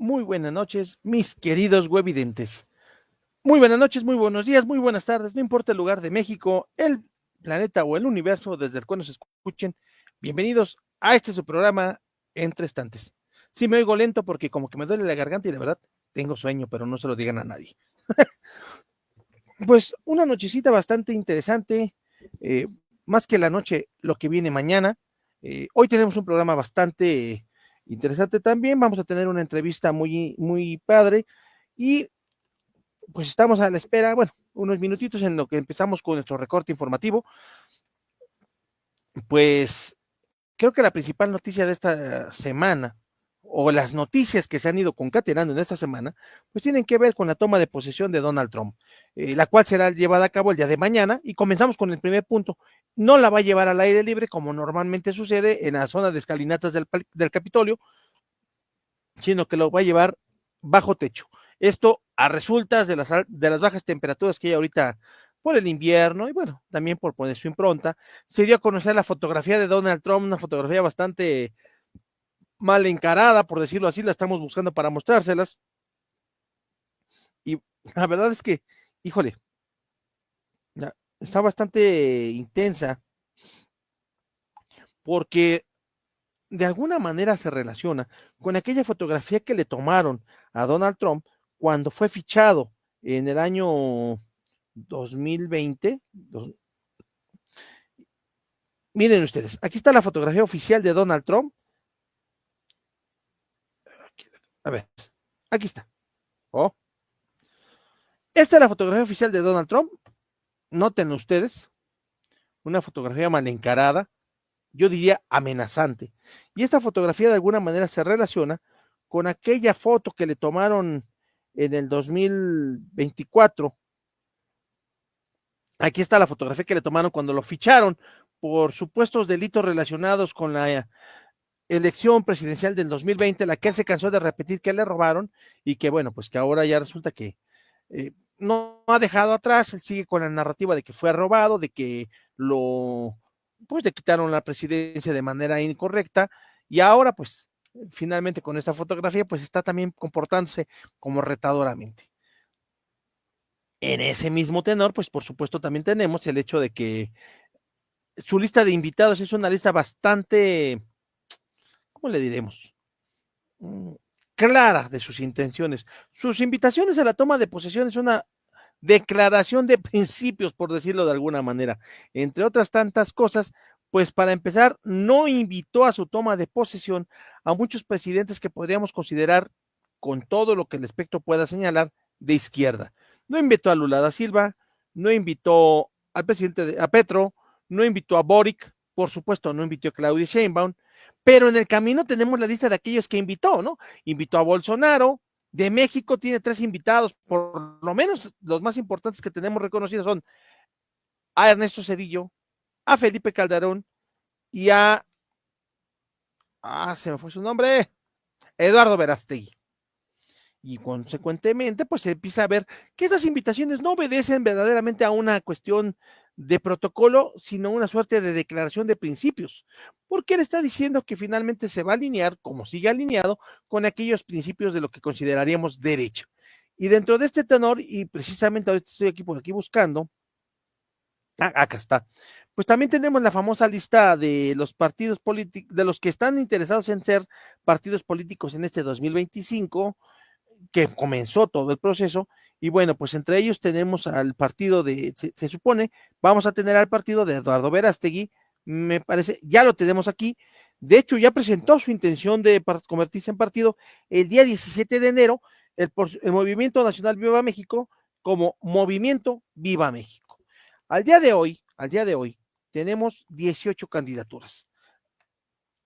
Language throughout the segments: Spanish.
Muy buenas noches, mis queridos webvidentes. Muy buenas noches, muy buenos días, muy buenas tardes, no importa el lugar de México, el planeta o el universo desde el cual nos escuchen. Bienvenidos a este su programa Entre Estantes. Sí me oigo lento porque como que me duele la garganta y la verdad tengo sueño, pero no se lo digan a nadie. Pues una nochecita bastante interesante, eh, más que la noche, lo que viene mañana. Hoy tenemos un programa bastante interesante también. Vamos a tener una entrevista muy padre y pues estamos a la espera, bueno, unos minutitos en lo que empezamos con nuestro recorte informativo. Pues creo que la principal noticia de esta semana, o las noticias que se han ido concatenando en esta semana, pues tienen que ver con la toma de posesión de Donald Trump, la cual será llevada a cabo el día de mañana. Y comenzamos con el primer punto. No la va a llevar al aire libre como normalmente sucede en la zona de escalinatas del Capitolio, sino que lo va a llevar bajo techo. Esto a resultas de las bajas temperaturas que hay ahorita por el invierno y bueno, también por poner su impronta. Se dio a conocer la fotografía de Donald Trump, una fotografía bastante mal encarada, por decirlo así, la estamos buscando para mostrárselas. Y la verdad es que, híjole, está bastante intensa porque de alguna manera se relaciona con aquella fotografía que le tomaron a Donald Trump cuando fue fichado en el año 2020. Miren ustedes, aquí está la fotografía oficial de Donald Trump. A ver, aquí está. Oh, esta es la fotografía oficial de Donald Trump. Noten ustedes, una fotografía mal encarada, yo diría amenazante. Y esta fotografía de alguna manera se relaciona con aquella foto que le tomaron en el 2024. Aquí está la fotografía que le tomaron cuando lo ficharon por supuestos delitos relacionados con la elección presidencial del 2020, la que él se cansó de repetir que le robaron y que bueno, pues que ahora ya resulta que no ha dejado atrás. Él sigue con la narrativa de que fue robado, de que pues le quitaron la presidencia de manera incorrecta y ahora pues finalmente con esta fotografía pues está también comportándose como retadoramente. En ese mismo tenor, pues por supuesto también tenemos el hecho de que su lista de invitados es una lista bastante, ¿cómo le diremos? Clara de sus intenciones. Sus invitaciones a la toma de posesión es una declaración de principios, por decirlo de alguna manera. Entre otras tantas cosas, pues para empezar, no invitó a su toma de posesión a muchos presidentes que podríamos considerar, con todo lo que el espectro pueda señalar, de izquierda. No invitó a Lula da Silva, no invitó al presidente, a Petro, no invitó a Boric, por supuesto, no invitó a Claudia Sheinbaum, pero en el camino tenemos la lista de aquellos que invitó, ¿no? Invitó a Bolsonaro. De México tiene 3 invitados, por lo menos los más importantes que tenemos reconocidos son a Ernesto Zedillo, a Felipe Calderón y se me fue su nombre, Eduardo Verástegui. Y consecuentemente, pues se empieza a ver que estas invitaciones no obedecen verdaderamente a una cuestión de protocolo, sino una suerte de declaración de principios, porque él está diciendo que finalmente se va a alinear, como sigue alineado, con aquellos principios de lo que consideraríamos derecho. Y dentro de este tenor, y precisamente ahorita estoy aquí por aquí buscando, acá está, pues también tenemos la famosa lista de los partidos políticos, de los que están interesados en ser partidos políticos en este 2025, que comenzó todo el proceso. Y bueno, pues entre ellos tenemos al partido se supone, vamos a tener al partido de Eduardo Verástegui, me parece, ya lo tenemos aquí. De hecho, ya presentó su intención de convertirse en partido el día 17 de enero, el Movimiento Nacional Viva México, como Movimiento Viva México. Al día de hoy, tenemos 18 candidaturas.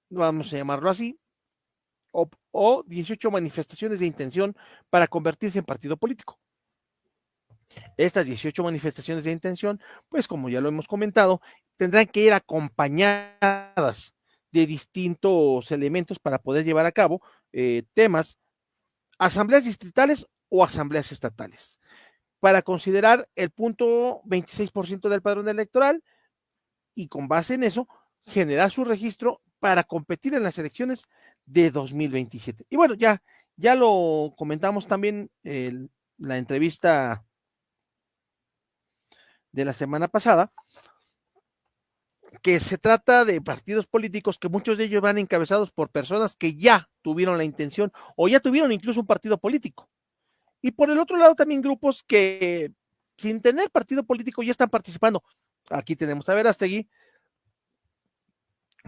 Vamos a llamarlo así, o 18 manifestaciones de intención para convertirse en partido político. Estas 18 manifestaciones de intención, pues como ya lo hemos comentado, tendrán que ir acompañadas de distintos elementos para poder llevar a cabo temas, asambleas distritales o asambleas estatales, para considerar el punto 26% del padrón electoral y con base en eso generar su registro para competir en las elecciones de 2027. Y bueno, Ya lo comentamos también la entrevista de la semana pasada, que se trata de partidos políticos que muchos de ellos van encabezados por personas que ya tuvieron la intención o ya tuvieron incluso un partido político. Y por el otro lado también grupos que sin tener partido político ya están participando. Aquí tenemos a Verástegui.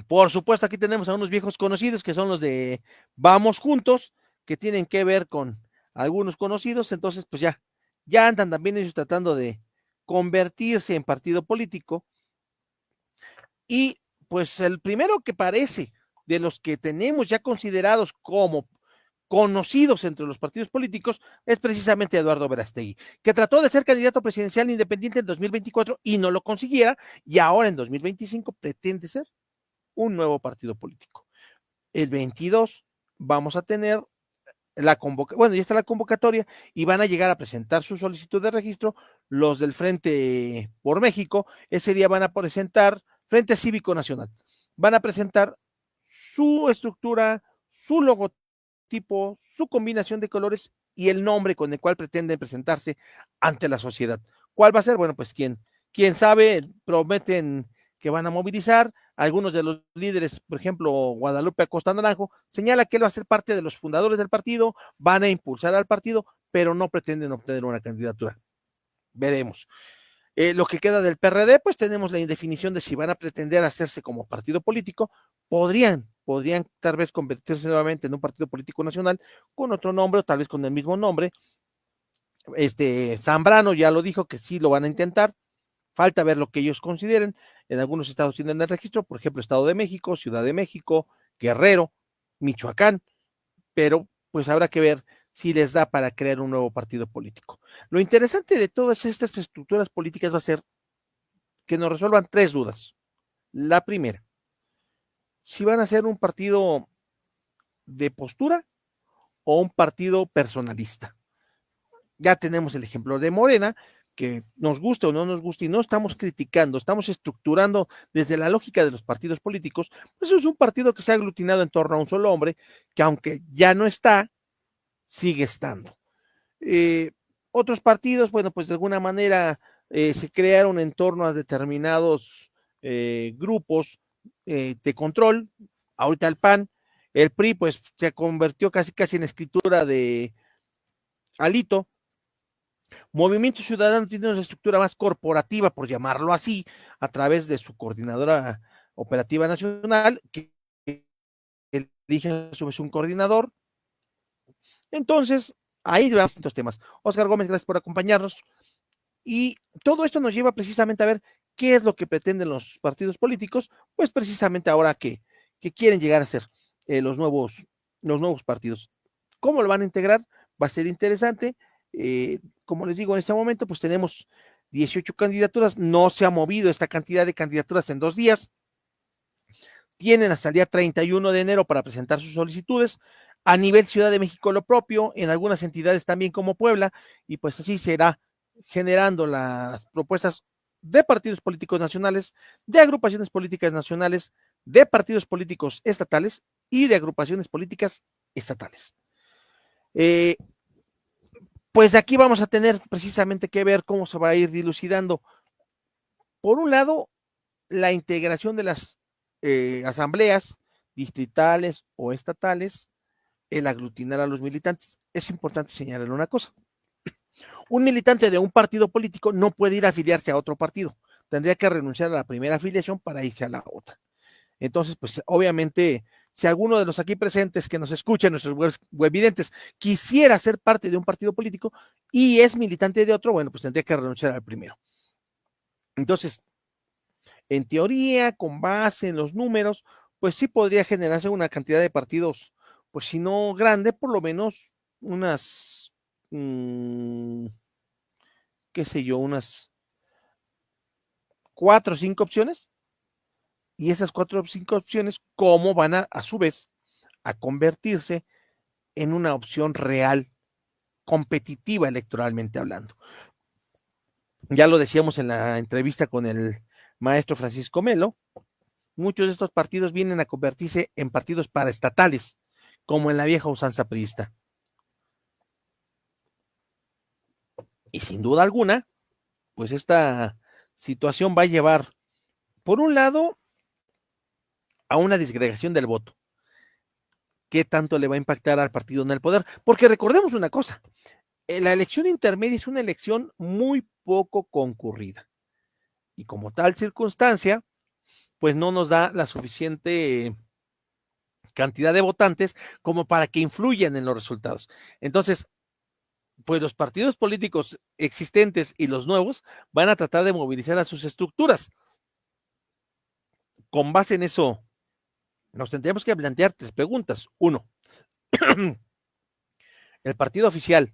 Por supuesto, aquí tenemos a unos viejos conocidos que son los de Vamos Juntos, que tienen que ver con algunos conocidos. Entonces, pues ya andan también ellos tratando de convertirse en partido político. Y pues el primero que parece de los que tenemos ya considerados como conocidos entre los partidos políticos es precisamente Eduardo Verástegui, que trató de ser candidato presidencial independiente en 2024 y no lo consiguiera, y ahora en 2025 pretende ser un nuevo partido político. El 22 vamos a tener bueno, ya está la convocatoria y van a llegar a presentar su solicitud de registro los del Frente por México. Ese día van a presentar Frente Cívico Nacional. Van a presentar su estructura, su logotipo, su combinación de colores y el nombre con el cual pretenden presentarse ante la sociedad. ¿Cuál va a ser? Bueno, pues quién sabe, prometen que van a movilizar. Algunos de los líderes, por ejemplo, Guadalupe Acosta Naranjo, señala que él va a ser parte de los fundadores del partido, van a impulsar al partido, pero no pretenden obtener una candidatura. Veremos. Lo que queda del PRD, pues tenemos la indefinición de si van a pretender hacerse como partido político, podrían tal vez convertirse nuevamente en un partido político nacional con otro nombre o tal vez con el mismo nombre. Zambrano ya lo dijo que sí lo van a intentar, falta ver lo que ellos consideren. En algunos estados tienen el registro, por ejemplo, Estado de México, Ciudad de México, Guerrero, Michoacán, pero pues habrá que ver si les da para crear un nuevo partido político. Lo interesante de todas estas estructuras políticas va a ser que nos resuelvan tres dudas. La primera, si van a ser un partido de postura o un partido personalista. Ya tenemos el ejemplo de Morena, que nos guste o no nos guste, y no estamos criticando, estamos estructurando desde la lógica de los partidos políticos, pues es un partido que se ha aglutinado en torno a un solo hombre, que aunque ya no está, sigue estando. Eh, Otros partidos, bueno, pues de alguna manera se crearon en torno a determinados grupos de control. Ahorita el PAN, el PRI, pues se convirtió casi en escritura de Alito. Movimiento Ciudadano tiene una estructura más corporativa, por llamarlo así, a través de su coordinadora operativa nacional, que elige a su vez un coordinador. Entonces, ahí vamos estos temas. Oscar Gómez, gracias por acompañarnos. Y todo esto nos lleva precisamente a ver qué es lo que pretenden los partidos políticos, pues precisamente ahora que quieren llegar a ser los nuevos partidos. ¿Cómo lo van a integrar? Va a ser interesante. Como les digo, en este momento, pues tenemos 18 candidaturas, no se ha movido esta cantidad de candidaturas en 2 días. Tienen hasta el día 31 de enero para presentar sus solicitudes. A nivel Ciudad de México lo propio, en algunas entidades también como Puebla, y pues así será generando las propuestas de partidos políticos nacionales, de agrupaciones políticas nacionales, de partidos políticos estatales y de agrupaciones políticas estatales. Pues aquí vamos a tener precisamente que ver cómo se va a ir dilucidando, por un lado, la integración de las asambleas distritales o estatales, el aglutinar a los militantes. Es importante señalar una cosa. Un militante de un partido político no puede ir a afiliarse a otro partido. Tendría que renunciar a la primera afiliación para irse a la otra. Entonces, pues obviamente, si alguno de los aquí presentes que nos escuchan, nuestros webvidentes, quisiera ser parte de un partido político y es militante de otro, bueno, pues tendría que renunciar al primero. Entonces, en teoría, con base en los números, pues sí podría generarse una cantidad de partidos, pues si no grande, por lo menos unas, qué sé yo, unas 4 o 5 opciones, y esas 4 o 5 opciones, ¿cómo van a su vez a convertirse en una opción real, competitiva electoralmente hablando? Ya lo decíamos en la entrevista con el maestro Francisco Melo, muchos de estos partidos vienen a convertirse en partidos paraestatales, como en la vieja usanza priista. Y sin duda alguna, pues esta situación va a llevar, por un lado, a una disgregación del voto. ¿Qué tanto le va a impactar al partido en el poder? Porque recordemos una cosa, la elección intermedia es una elección muy poco concurrida. Y como tal circunstancia, pues no nos da la suficiente cantidad de votantes como para que influyan en los resultados. Entonces, pues los partidos políticos existentes y los nuevos van a tratar de movilizar a sus estructuras. Con base en eso, nos tendríamos que plantear 3 preguntas. Uno, ¿el partido oficial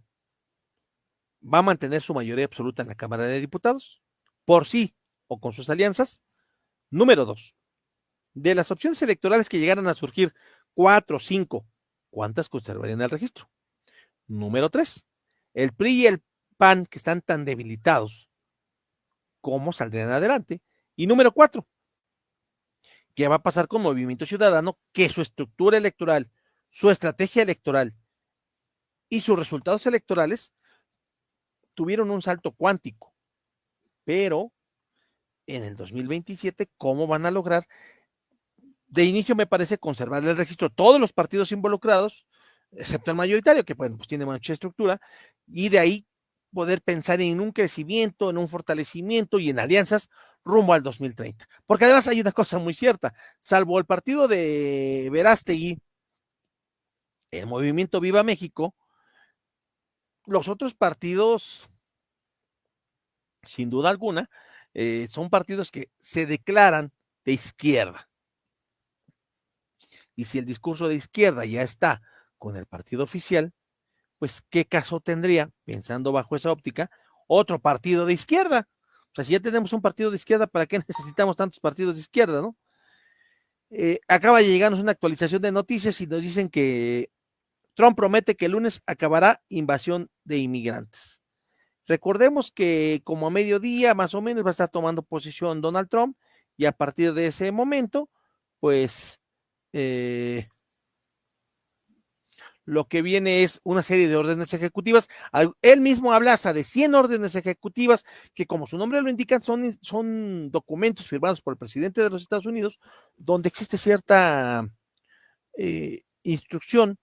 va a mantener su mayoría absoluta en la Cámara de Diputados? ¿Por sí o con sus alianzas? Número 2, de las opciones electorales que llegaran a surgir, 4 o 5, ¿cuántas conservarían el registro? Número 3, el PRI y el PAN, que están tan debilitados, ¿cómo saldrían adelante? Y número 4, ¿qué va a pasar con Movimiento Ciudadano? Que su estructura electoral, su estrategia electoral y sus resultados electorales tuvieron un salto cuántico, pero en el 2027, ¿cómo van a lograr? De inicio me parece conservar el registro de todos los partidos involucrados, excepto el mayoritario, que bueno, pues tiene mucha estructura, y de ahí poder pensar en un crecimiento, en un fortalecimiento y en alianzas rumbo al 2030. Porque además hay una cosa muy cierta, salvo el partido de Verástegui, el movimiento Viva México, los otros partidos, sin duda alguna, son partidos que se declaran de izquierda. Y si el discurso de izquierda ya está con el partido oficial, pues qué caso tendría, pensando bajo esa óptica, otro partido de izquierda. O sea, si ya tenemos un partido de izquierda, ¿para qué necesitamos tantos partidos de izquierda, no? Acaba de llegarnos una actualización de noticias y nos dicen que Trump promete que el lunes acabará invasión de inmigrantes. Recordemos que como a mediodía más o menos va a estar tomando posición Donald Trump y a partir de ese momento, pues lo que viene es una serie de órdenes ejecutivas. Él mismo habla hasta de 100 órdenes ejecutivas que, como su nombre lo indica, son documentos firmados por el presidente de los Estados Unidos, donde existe cierta instrucción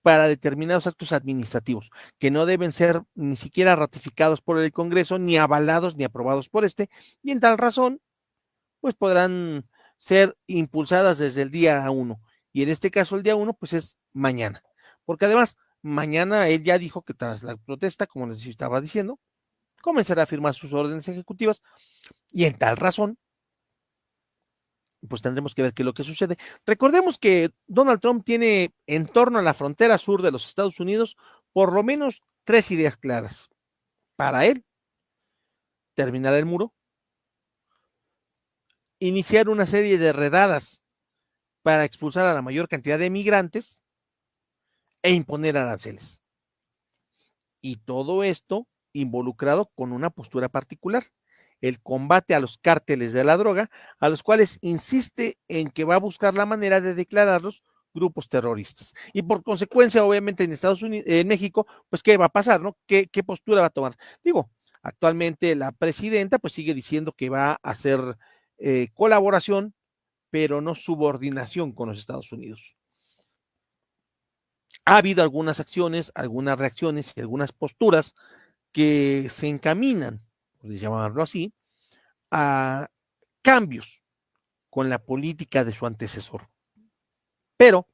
para determinados actos administrativos, que no deben ser ni siquiera ratificados por el Congreso, ni avalados, ni aprobados por este, y en tal razón, pues podrán ser impulsadas desde el día 1. Y en este caso, el día 1, pues es mañana. Porque además, mañana él ya dijo que tras la protesta, como les estaba diciendo, comenzará a firmar sus órdenes ejecutivas y en tal razón, pues tendremos que ver qué es lo que sucede. Recordemos que Donald Trump tiene en torno a la frontera sur de los Estados Unidos por lo menos 3 ideas claras. Para él, terminar el muro, iniciar una serie de redadas para expulsar a la mayor cantidad de migrantes e imponer aranceles. Y todo esto involucrado con una postura particular, el combate a los cárteles de la droga, a los cuales insiste en que va a buscar la manera de declararlos grupos terroristas. Y por consecuencia, obviamente, en Estados Unidos, en México, pues, ¿qué va a pasar, no? ¿Qué postura va a tomar? Digo, actualmente la presidenta, pues, sigue diciendo que va a hacer colaboración, pero no subordinación con los Estados Unidos. Ha habido algunas acciones, algunas reacciones y algunas posturas que se encaminan, por llamarlo así, a cambios con la política de su antecesor, pero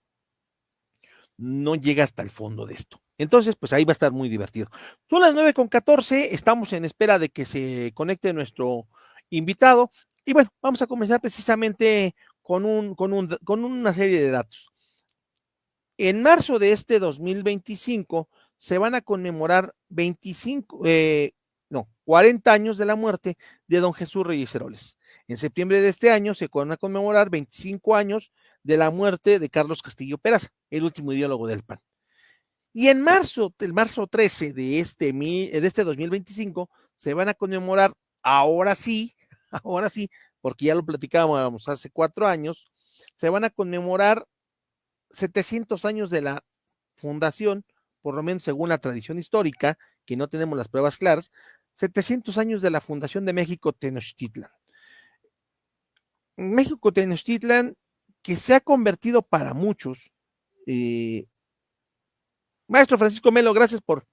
no llega hasta el fondo de esto. Entonces, pues ahí va a estar muy divertido. Son las 9:14, estamos en espera de que se conecte nuestro invitado y bueno, vamos a comenzar precisamente con una serie de datos. En marzo de este 2025 se van a conmemorar 40 años de la muerte de don Jesús Reyes Heroles. En septiembre de este año se van a conmemorar 25 años de la muerte de Carlos Castillo Peraza, el último ideólogo del PAN. Y en marzo, el marzo 13 de este 2025, se van a conmemorar, ahora sí, ahora sí, porque ya lo platicábamos hace 4 años, se van a conmemorar 700 años de la fundación, por lo menos según la tradición histórica que no tenemos las pruebas claras, 700 años de la fundación de México Tenochtitlan. México Tenochtitlan, que se ha convertido para muchos, maestro Francisco Melo, gracias por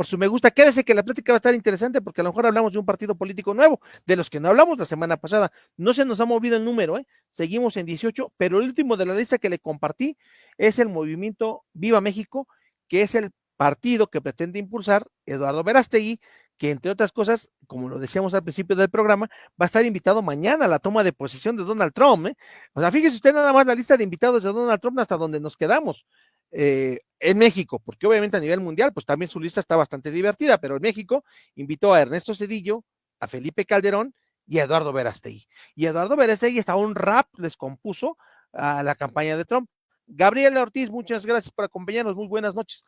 su me gusta. Quédese que la plática va a estar interesante porque a lo mejor hablamos de un partido político nuevo, de los que no hablamos la semana pasada. No se nos ha movido el número, seguimos en 18, pero el último de la lista que le compartí es el movimiento Viva México, que es el partido que pretende impulsar Eduardo Verástegui, que entre otras cosas, como lo decíamos al principio del programa, va a estar invitado mañana a la toma de posesión de Donald Trump. O sea, fíjese usted nada más la lista de invitados de Donald Trump hasta donde nos quedamos. En México, porque obviamente a nivel mundial, pues también su lista está bastante divertida, pero en México invitó a Ernesto Zedillo, a Felipe Calderón y a Eduardo Verástegui. Y Eduardo Verástegui hasta un rap les compuso a la campaña de Trump. Gabriel Ortiz, muchas gracias por acompañarnos, muy buenas noches.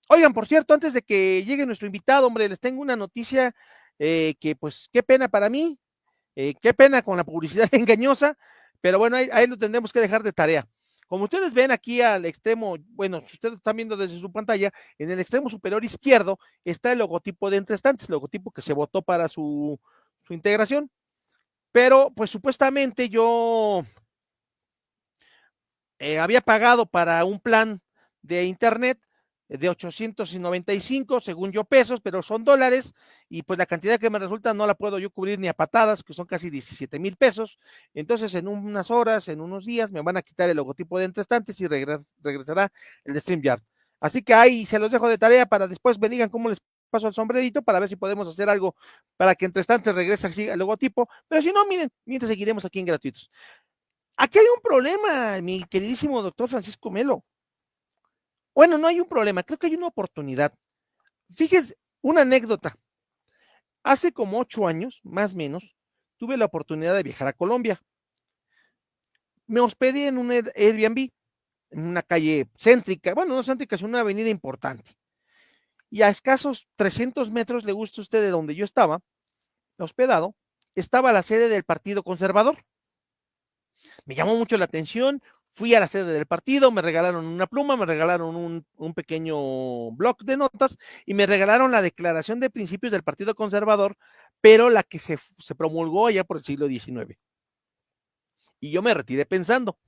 Oigan, por cierto, antes de que llegue nuestro invitado, hombre, les tengo una noticia que pues qué pena para mí, qué pena con la publicidad engañosa, pero bueno, ahí lo tendremos que dejar de tarea. Como ustedes ven aquí al extremo, bueno, si ustedes están viendo desde su pantalla, en el extremo superior izquierdo está el logotipo de Entrestantes, logotipo que se votó para su integración, pero pues supuestamente yo había pagado para un plan de internet de 895, según yo, pesos, pero son dólares, y pues la cantidad que me resulta no la puedo yo cubrir ni a patadas, que son casi 17,000 pesos. Entonces, en unas horas, en unos días, me van a quitar el logotipo de Entrestantes y regresará el de StreamYard. Así que ahí se los dejo de tarea para después me digan cómo les paso el sombrerito para ver si podemos hacer algo para que Entrestantes regrese así el logotipo, pero si no, miren, mientras seguiremos aquí en gratuitos. Aquí hay un problema, mi queridísimo doctor Francisco Melo. Bueno, no hay un problema, creo que hay una oportunidad. Fíjese, una anécdota. Hace como 8 años, más o menos, tuve la oportunidad de viajar a Colombia. Me hospedé en un Airbnb, en una calle céntrica, bueno, no céntrica, sino una avenida importante. Y a escasos 300 metros, le gusta a usted de donde yo estaba, hospedado, estaba la sede del Partido Conservador. Me llamó mucho la atención, fui a la sede del partido, me regalaron una pluma, me regalaron un pequeño bloc de notas y me regalaron la declaración de principios del Partido Conservador, pero la que se promulgó allá por el siglo XIX. Y yo me retiré pensando,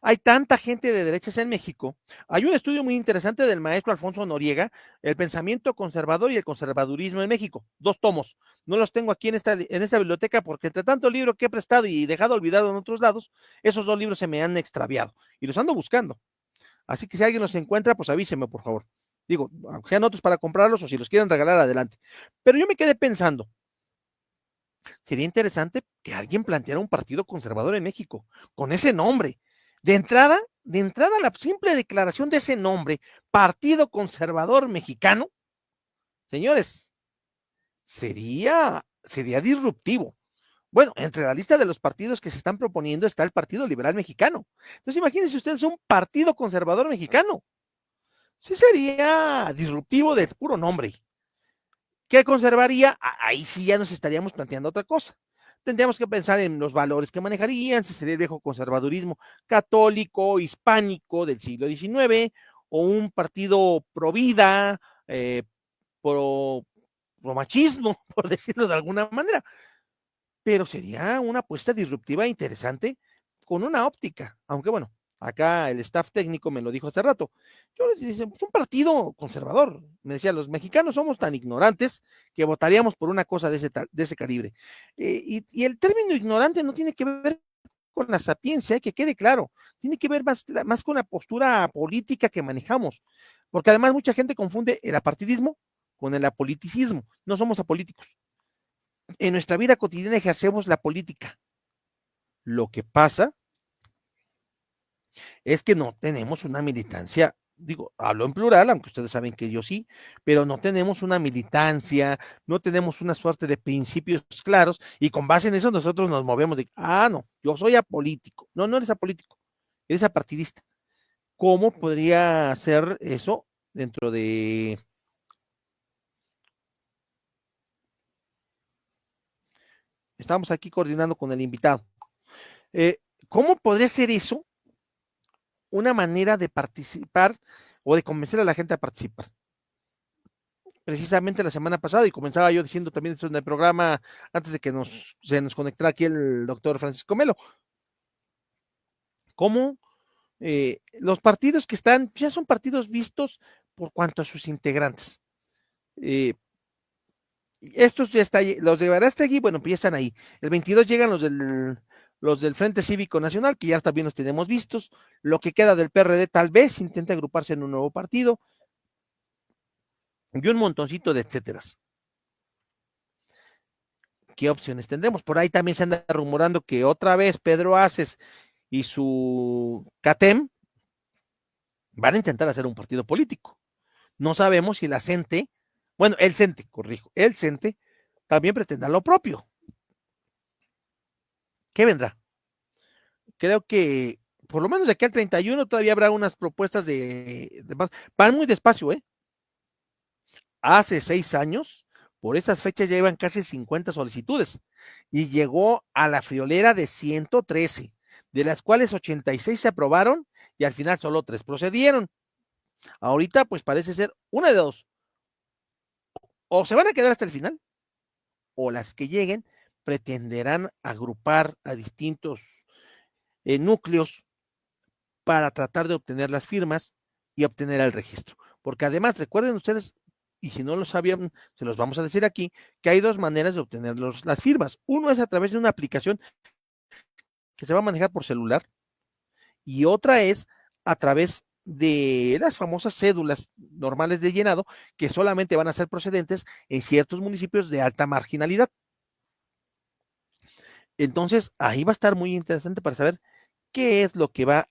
hay tanta gente de derechas en México. Hay un estudio muy interesante del maestro Alfonso Noriega, El pensamiento conservador y el conservadurismo en México, 2 tomos. No los tengo aquí en esta biblioteca porque entre tanto libro que he prestado y dejado olvidado en otros lados, esos 2 libros se me han extraviado y los ando buscando. Así que si alguien los encuentra, pues avíseme, por favor. Digo, aunque sean otros para comprarlos o si los quieren regalar, adelante. Pero yo me quedé pensando, sería interesante que alguien planteara un partido conservador en México con ese nombre. De entrada, la simple declaración de ese nombre, Partido Conservador Mexicano, señores, sería disruptivo. Bueno, entre la lista de los partidos que se están proponiendo está el Partido Liberal Mexicano. Entonces, imagínense ustedes un Partido Conservador Mexicano. Sí sería disruptivo de puro nombre. ¿Qué conservaría? Ahí sí ya nos estaríamos planteando otra cosa. Tendríamos que pensar en los valores que manejarían, si sería el viejo conservadurismo católico, hispánico del siglo XIX, o un partido pro vida, pro machismo, por decirlo de alguna manera. Pero sería una apuesta disruptiva interesante con una óptica, aunque bueno, acá el staff técnico me lo dijo hace rato. Yo les decía, pues un partido conservador. Me decía, los mexicanos somos tan ignorantes que votaríamos por una cosa de ese calibre. Y el término ignorante no tiene que ver con la sapiencia, que quede claro, tiene que ver más con la postura política que manejamos, porque además mucha gente confunde el apartidismo con el apoliticismo. No somos apolíticos. En nuestra vida cotidiana ejercemos la política. Lo que pasa es que no tenemos una militancia, digo, hablo en plural, aunque ustedes saben que yo sí, pero no tenemos una militancia, no tenemos una suerte de principios claros y con base en eso nosotros nos movemos de, no, yo soy apolítico. No, no eres apolítico, eres apartidista. ¿Cómo podría ser eso dentro de... Estamos aquí coordinando con el invitado. ¿Cómo podría ser eso una manera de participar o de convencer a la gente a participar? precisamente la semana pasada, y comenzaba yo diciendo también esto en el programa antes de que se nos conectara aquí el doctor Francisco Melo, cómo los partidos que están, ya son partidos vistos por cuanto a sus integrantes. Estos ya está, los de Verástegui, bueno, empiezan ahí. El 22 llegan los del Frente Cívico Nacional, que ya también los tenemos vistos. Lo que queda del PRD tal vez intenta agruparse en un nuevo partido. Y un montoncito de etcéteras. ¿Qué opciones tendremos? Por ahí también se anda rumorando que otra vez Pedro Aces y su CATEM van a intentar hacer un partido político. No sabemos si la CENTE, bueno, el CENTE, corrijo, el CENTE también pretenda lo propio. ¿Qué vendrá? Creo que por lo menos de aquí al 31 todavía habrá unas propuestas van muy despacio, ¿eh? Hace 6 años, por esas fechas ya iban casi 50 solicitudes y llegó a la friolera de 113, de las cuales 86 se aprobaron y al final solo 3 procedieron. Ahorita pues parece ser una de dos, o se van a quedar hasta el final, o las que lleguen pretenderán agrupar a distintos núcleos para tratar de obtener las firmas y obtener el registro. Porque además, recuerden ustedes, y si no lo sabían, se los vamos a decir aquí, que hay dos maneras de obtener las firmas. Uno es a través de una aplicación que se va a manejar por celular y otra es a través de las famosas cédulas normales de llenado que solamente van a ser procedentes en ciertos municipios de alta marginalidad. Entonces, ahí va a estar muy interesante para saber qué es lo que va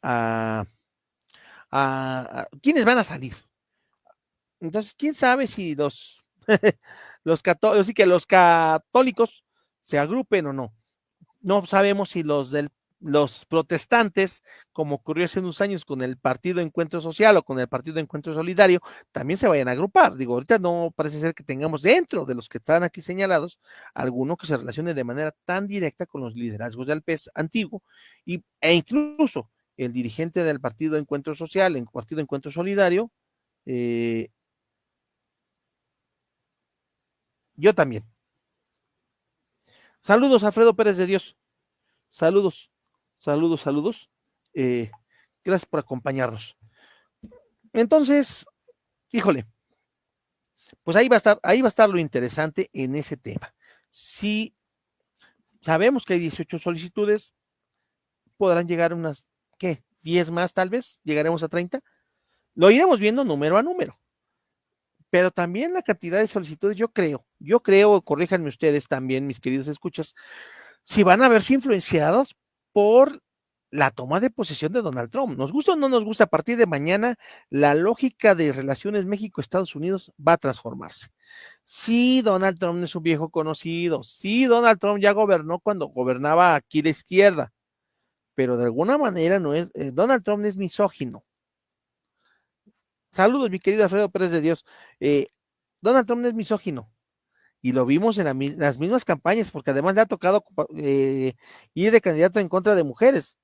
quiénes van a salir. Entonces, quién sabe si los católicos, sí que los católicos se agrupen o no. No sabemos si los protestantes, como ocurrió hace unos años con el Partido Encuentro Social o con el Partido Encuentro Solidario, también se vayan a agrupar. Digo, ahorita no parece ser que tengamos dentro de los que están aquí señalados alguno que se relacione de manera tan directa con los liderazgos del PES antiguo e incluso el dirigente del Partido Encuentro Social, el Partido Encuentro Solidario, yo también. Saludos, Alfredo Pérez de Dios. Saludos, saludos, saludos. Eh, gracias por acompañarnos. Entonces, híjole, pues ahí va a estar lo interesante en ese tema. Si sabemos que hay 18 solicitudes, podrán llegar unas, ¿qué? 10 más tal vez, llegaremos a 30. Lo iremos viendo número a número. Pero también la cantidad de solicitudes, yo creo, corríjanme ustedes también, mis queridos escuchas, si van a verse influenciados por la toma de posesión de Donald Trump. Nos gusta o no nos gusta, a partir de mañana, la lógica de relaciones México-Estados Unidos va a transformarse. Sí, Donald Trump es un viejo conocido. Sí, Donald Trump ya gobernó cuando gobernaba aquí la izquierda, pero de alguna manera no es, Donald Trump es misógino. Saludos, mi querido Alfredo Pérez de Dios. Donald Trump no es misógino. Y lo vimos en las mismas campañas, porque además le ha tocado ir de candidato en contra de mujeres.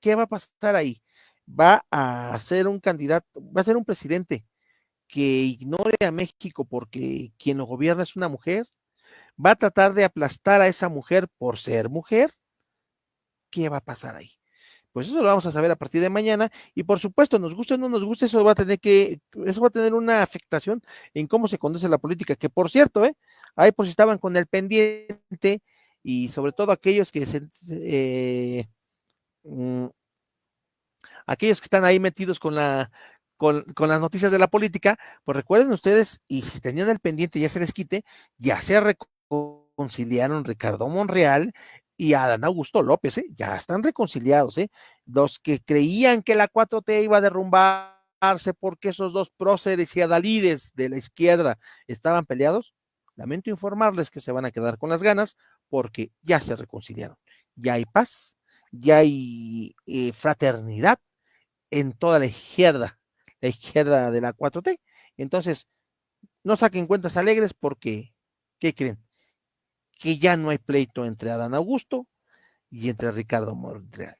¿Qué va a pasar ahí? Va a ser un candidato, va a ser un presidente que ignore a México porque quien lo gobierna es una mujer, va a tratar de aplastar a esa mujer por ser mujer. ¿Qué va a pasar ahí? Pues eso lo vamos a saber a partir de mañana y por supuesto, nos guste o no nos guste, eso va a tener una afectación en cómo se conduce la política, que por cierto, ahí pues estaban con el pendiente y sobre todo aquellos que están ahí metidos con las noticias de la política, pues recuerden ustedes, y si tenían el pendiente ya se les quite, ya se reconciliaron Ricardo Monreal y Adán Augusto López, ya están reconciliados, los que creían que la 4T iba a derrumbarse porque esos dos próceres y adalides de la izquierda estaban peleados, lamento informarles que se van a quedar con las ganas porque ya se reconciliaron, ya hay paz, ya hay fraternidad en toda la izquierda de la 4T. Entonces, no saquen cuentas alegres porque, ¿qué creen? Que ya no hay pleito entre Adán Augusto y entre Ricardo Monreal.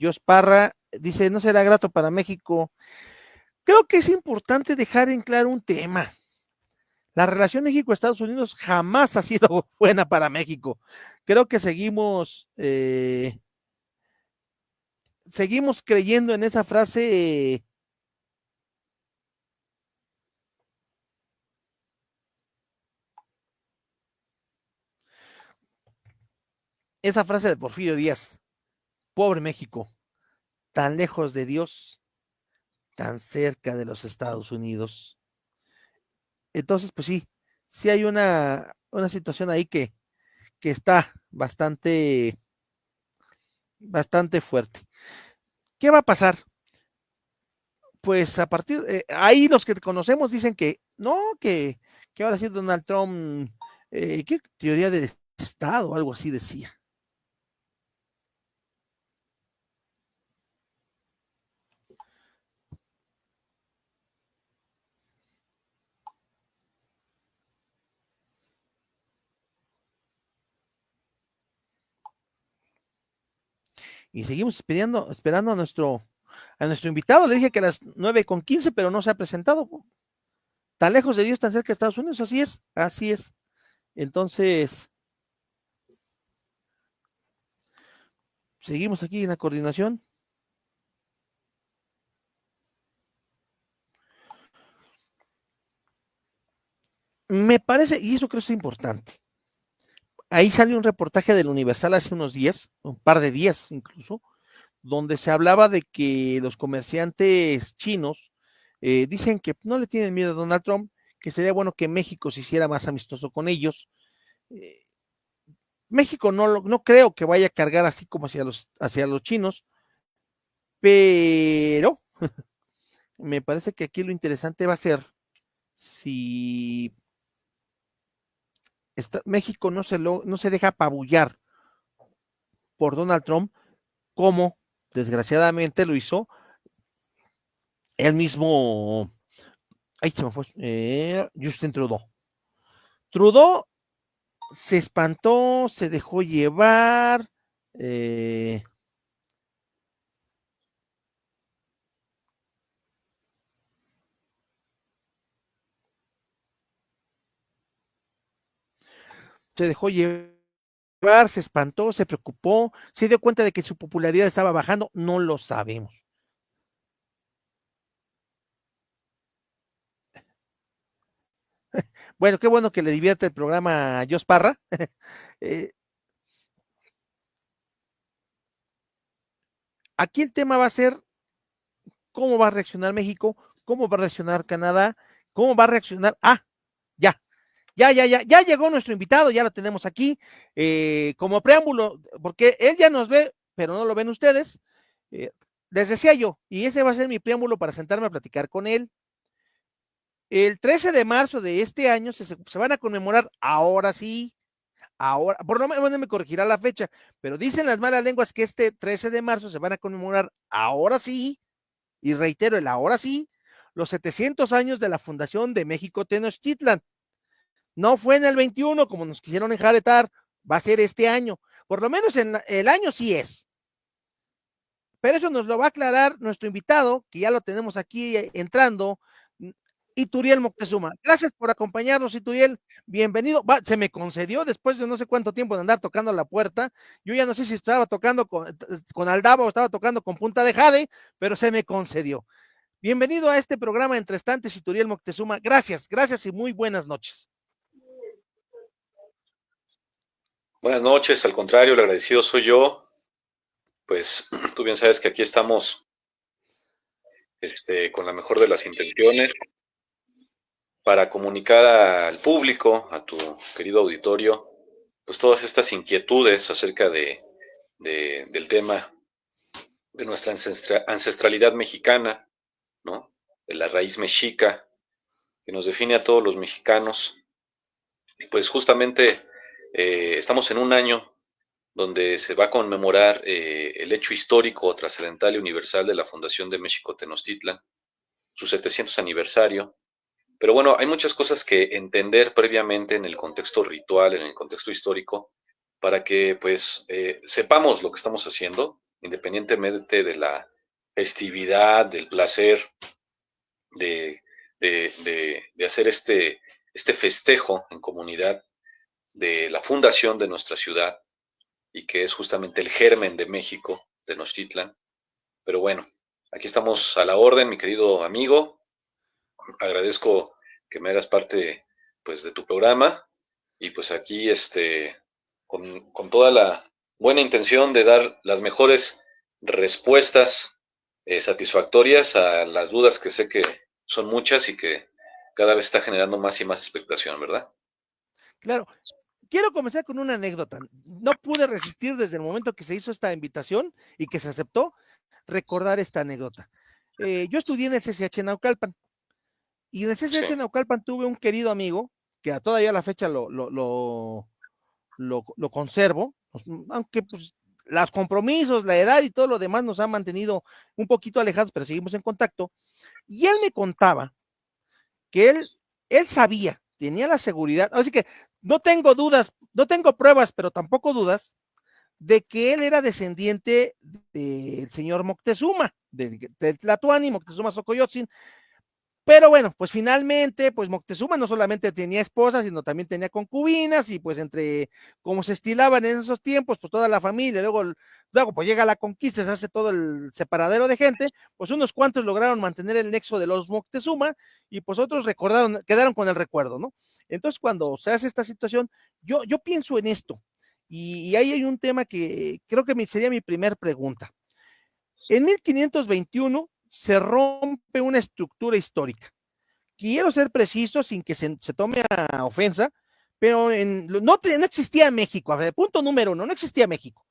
Jos Parra dice, no será grato para México. Creo que es importante dejar en claro un tema. la relación México-Estados Unidos jamás ha sido buena para México. Creo que seguimos creyendo en esa frase. Esa frase de Porfirio Díaz, pobre México, tan lejos de Dios, tan cerca de los Estados Unidos. Entonces, pues sí, sí hay una situación ahí que está bastante fuerte. ¿Qué va a pasar? Pues a partir, ahí los que conocemos dicen que no, que ahora sí Donald Trump, ¿qué teoría del Estado? Algo así decía. Y seguimos esperando a nuestro invitado. Le dije que a las 9:15, pero no se ha presentado. Tan lejos de Dios, tan cerca de Estados Unidos, así es, así es. Entonces, seguimos aquí en la coordinación. Me parece, y eso creo que es importante. Ahí salió un reportaje del Universal hace unos días, un par de días incluso, donde se hablaba de que los comerciantes chinos dicen que no le tienen miedo a Donald Trump, que sería bueno que México se hiciera más amistoso con ellos. Eh, México no creo que vaya a cargar así como hacia los chinos, pero me parece que aquí lo interesante va a ser si México no se deja apabullar por Donald Trump, como desgraciadamente lo hizo el mismo, ahí se me fue, Justin Trudeau. Trudeau se espantó, se dejó llevar, eh, se dejó llevar, se espantó, se preocupó, se dio cuenta de que su popularidad estaba bajando, no lo sabemos. Bueno, qué bueno que le divierte el programa a Jos Parra. eh, Aquí el tema va a ser cómo va a reaccionar México, cómo va a reaccionar Canadá, cómo va a reaccionar. Ya, ya llegó nuestro invitado, ya lo tenemos aquí. Como preámbulo, porque él ya nos ve, pero no lo ven ustedes. eh, Les decía yo, y ese va a ser mi preámbulo para sentarme a platicar con él. El 13 de marzo de este año se van a conmemorar, ahora sí, ahora, por lo menos me corregirá la fecha, pero dicen las malas lenguas que este 13 de marzo se van a conmemorar, ahora sí, y reitero, el ahora sí, los 700 años de la fundación de México Tenochtitlan. No fue en el 21 como nos quisieron enjaretar, va a ser este año. Por lo menos en el año sí es. Pero eso nos lo va a aclarar nuestro invitado, que ya lo tenemos aquí entrando, Ituriel Moctezuma. Gracias por acompañarnos, Ituriel. Bienvenido. Se me concedió después de no sé cuánto tiempo de andar tocando la puerta. Yo ya no sé si estaba tocando con Aldaba o estaba tocando con Punta de Jade, pero se me concedió. Bienvenido a este programa Entre Estantes, Ituriel Moctezuma. Gracias, gracias y muy buenas noches. Buenas noches, al contrario, el agradecido soy yo. Pues tú bien sabes que aquí estamos con la mejor de las intenciones para comunicar al público, a tu querido auditorio, pues todas estas inquietudes acerca del tema de nuestra ancestralidad mexicana, ¿no? De la raíz mexica que nos define a todos los mexicanos. Pues justamente estamos en un año donde se va a conmemorar el hecho histórico, trascendental y universal de la fundación de México Tenochtitlan, su 700 aniversario. Pero bueno, hay muchas cosas que entender previamente en el contexto ritual, en el contexto histórico, para que pues sepamos lo que estamos haciendo, independientemente de la festividad, del placer de hacer este festejo en comunidad de la fundación de nuestra ciudad y que es justamente el germen de México, de Tenochtitlan. Pero bueno, aquí estamos a la orden, mi querido amigo. Agradezco que me hagas parte pues de tu programa y pues aquí con toda la buena intención de dar las mejores respuestas satisfactorias a las dudas que sé que son muchas y que cada vez está generando más y más expectación, ¿verdad? Claro, quiero comenzar con una anécdota. No pude resistir desde el momento que se hizo esta invitación y que se aceptó recordar esta anécdota. Yo estudié en el CCH Naucalpan y en el Sí, CCH Naucalpan tuve un querido amigo que a todavía a la fecha lo conservo, aunque pues los compromisos, la edad y todo lo demás nos han mantenido un poquito alejados, pero seguimos en contacto. Y él me contaba que él sabía, tenía la seguridad, así que no tengo dudas, no tengo pruebas, pero tampoco dudas, de que él era descendiente del señor Moctezuma, de Tlatuani, Moctezuma Xocoyotzin. Pero bueno, pues finalmente, pues Moctezuma no solamente tenía esposas, sino también tenía concubinas, y pues entre como se estilaban en esos tiempos, pues toda la familia, luego pues llega la conquista, se hace todo el separadero de gente, pues unos cuantos lograron mantener el nexo de los Moctezuma, y pues otros quedaron con el recuerdo, ¿no? Entonces cuando se hace esta situación, yo pienso en esto, y ahí hay un tema que creo que sería mi primer pregunta. En 1521 se rompe una estructura histórica. Quiero ser preciso sin que se tome a ofensa, pero no existía México. A ver, punto número uno, no existía México.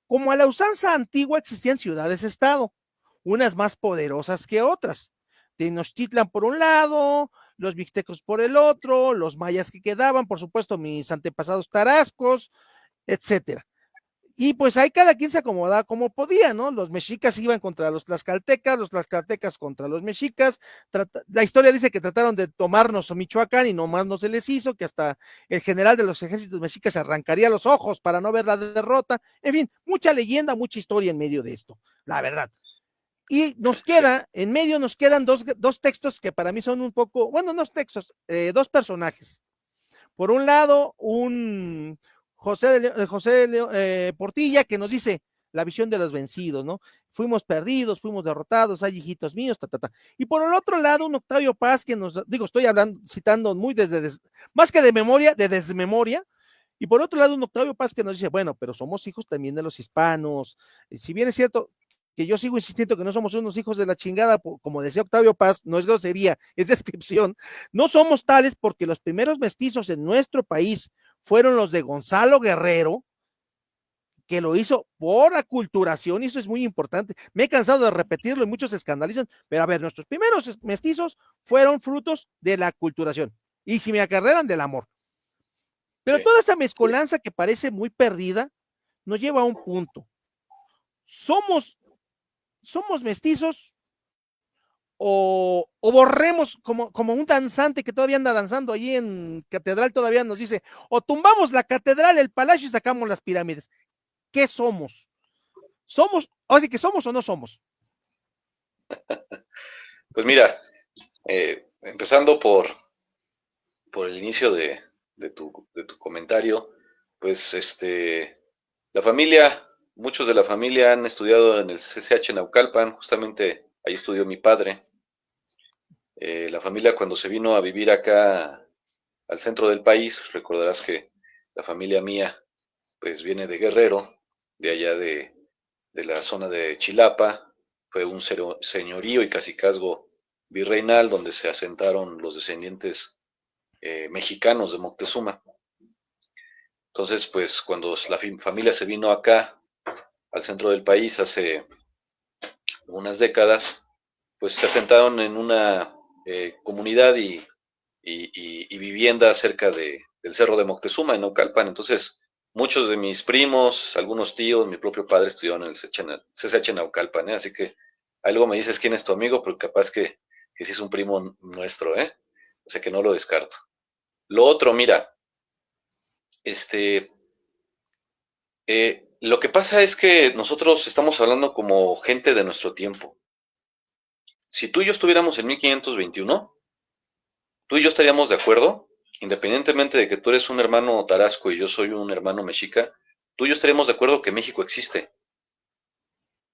Como a la usanza antigua existían ciudades-estado, unas más poderosas que otras. Tenochtitlan por un lado, los mixtecos por el otro, los mayas que quedaban, por supuesto, mis antepasados tarascos, etcétera. Y pues ahí cada quien se acomodaba como podía, ¿no? Los mexicas iban contra los tlaxcaltecas contra los mexicas. La historia dice que trataron de tomarnos a Michoacán y nomás no se les hizo, que hasta el general de los ejércitos mexicas arrancaría los ojos para no ver la derrota. En fin, mucha leyenda, mucha historia en medio de esto, la verdad. Y sí, en medio nos quedan dos textos que para mí son un poco, bueno, no textos, dos personajes. Por un lado, un José Portilla que nos dice la visión de los vencidos, ¿no? Fuimos perdidos, fuimos derrotados, hay hijitos míos, ta, ta, ta. Y por el otro lado, un Octavio Paz que estoy hablando, citando muy más que de memoria, de desmemoria. Y por otro lado, un Octavio Paz que nos dice, bueno, pero somos hijos también de los hispanos. Si bien es cierto que yo sigo insistiendo que no somos unos hijos de la chingada, como decía Octavio Paz, no es grosería, es descripción. No somos tales porque los primeros mestizos en nuestro país fueron los de Gonzalo Guerrero, que lo hizo por aculturación, y eso es muy importante. Me he cansado de repetirlo y muchos se escandalizan, pero a ver, nuestros primeros mestizos fueron frutos de la aculturación, y si me acarreran, del amor. Pero sí. toda esta mezcolanza que parece muy perdida nos lleva a un punto. ¿Somos, somos mestizos o borremos como un danzante que todavía anda danzando allí en catedral? Todavía nos dice, o tumbamos la catedral, el palacio y sacamos las pirámides? ¿Qué somos? Así que somos o no somos. Pues mira, empezando por el inicio de tu comentario, pues la familia, muchos de la familia han estudiado en el CCH Naucalpan, justamente ahí estudió mi padre. La familia cuando se vino a vivir acá al centro del país, recordarás que la familia mía pues viene de Guerrero, de allá de la zona de Chilapa, fue un señorío y cacicazgo virreinal donde se asentaron los descendientes mexicanos de Moctezuma. Entonces, pues cuando la familia se vino acá al centro del país hace unas décadas, pues se asentaron en una comunidad y vivienda cerca del Cerro de Moctezuma, en Naucalpan. Entonces, muchos de mis primos, algunos tíos, mi propio padre estudiaron en el CCH Naucalpan, ¿eh? Así que algo me dices quién es tu amigo, pero capaz que sí es un primo nuestro, ¿eh? O sea que no lo descarto. Lo otro, mira, este, lo que pasa es que nosotros estamos hablando como gente de nuestro tiempo. Si tú y yo estuviéramos en 1521, tú y yo estaríamos de acuerdo independientemente de que tú eres un hermano tarasco y yo soy un hermano mexica, tú y yo estaremos de acuerdo que México existe,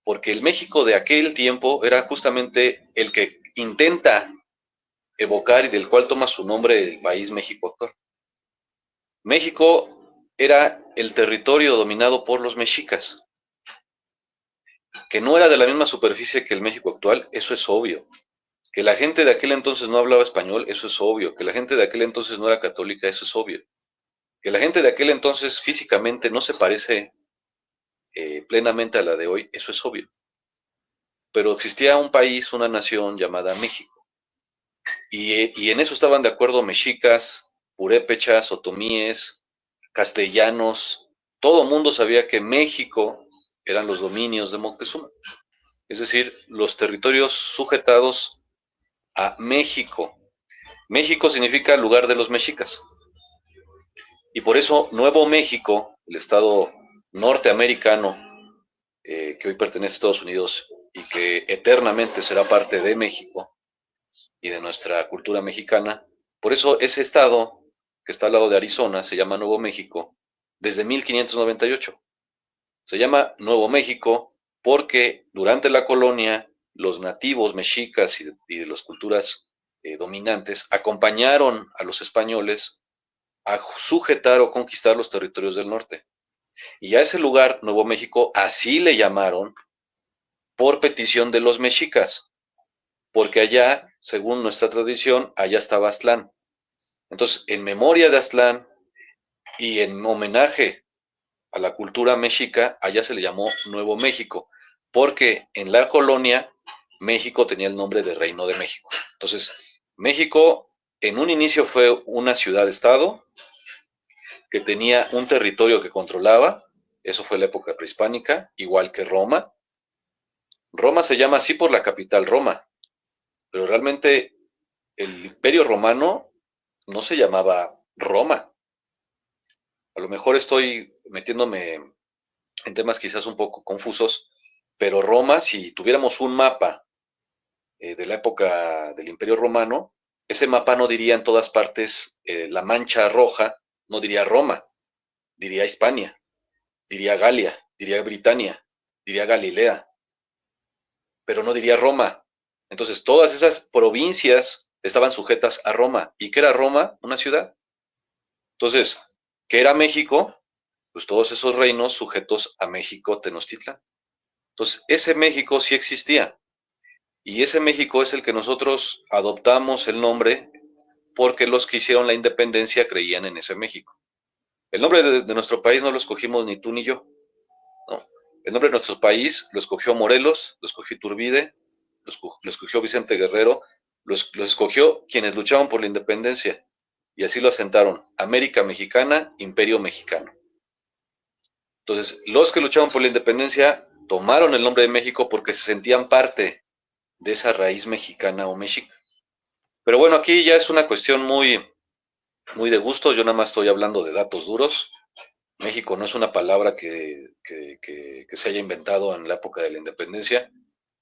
porque el México de aquel tiempo era justamente el que intenta evocar y del cual toma su nombre el país México actual. México era el territorio dominado por los mexicas, que no era de la misma superficie que el México actual, eso es obvio. Que la gente de aquel entonces no hablaba español, eso es obvio. Que la gente de aquel entonces no era católica, eso es obvio. Que la gente de aquel entonces físicamente no se parece plenamente a la de hoy, eso es obvio. Pero existía un país, una nación llamada México. Y en eso estaban de acuerdo mexicas, purépechas, otomíes, castellanos. Todo mundo sabía que México eran los dominios de Moctezuma. Es decir, los territorios sujetados a México. México significa lugar de los mexicas. Y por eso Nuevo México, el estado norteamericano, que hoy pertenece a Estados Unidos y que eternamente será parte de México y de nuestra cultura mexicana, por eso ese estado que está al lado de Arizona se llama Nuevo México desde 1598. Se llama Nuevo México porque durante la colonia los nativos mexicas y de las culturas dominantes acompañaron a los españoles a sujetar o conquistar los territorios del norte. Y a ese lugar, Nuevo México, así le llamaron por petición de los mexicas, porque allá, según nuestra tradición, allá estaba Aztlán. Entonces, en memoria de Aztlán y en homenaje a la cultura mexica, allá se le llamó Nuevo México, porque en la colonia México tenía el nombre de Reino de México. Entonces, México en un inicio fue una ciudad-estado que tenía un territorio que controlaba, eso fue la época prehispánica, igual que Roma. Roma se llama así por la capital Roma, pero realmente el Imperio Romano no se llamaba Roma. A lo mejor estoy metiéndome en temas quizás un poco confusos, pero Roma, si tuviéramos un mapa de la época del Imperio Romano, ese mapa no diría en todas partes la mancha roja, no diría Roma, diría Hispania, diría Galia, diría Britania, diría Galilea, pero no diría Roma. Entonces todas esas provincias estaban sujetas a Roma. ¿Y qué era Roma? Una ciudad. Entonces, ¿qué era México? Pues todos esos reinos sujetos a México Tenochtitlan. Entonces, ese México sí existía. Y ese México es el que nosotros adoptamos el nombre porque los que hicieron la independencia creían en ese México. El nombre de nuestro país no lo escogimos ni tú ni yo. No. El nombre de nuestro país lo escogió Morelos, lo escogió Iturbide, lo escogió Vicente Guerrero, lo escogió quienes luchaban por la independencia. Y así lo asentaron. América Mexicana, Imperio Mexicano. Entonces, los que luchaban por la independencia tomaron el nombre de México porque se sentían parte de esa raíz mexicana o mexica. Pero bueno, aquí ya es una cuestión muy de gusto. Yo nada más estoy hablando de datos duros. México no es una palabra que se haya inventado en la época de la independencia.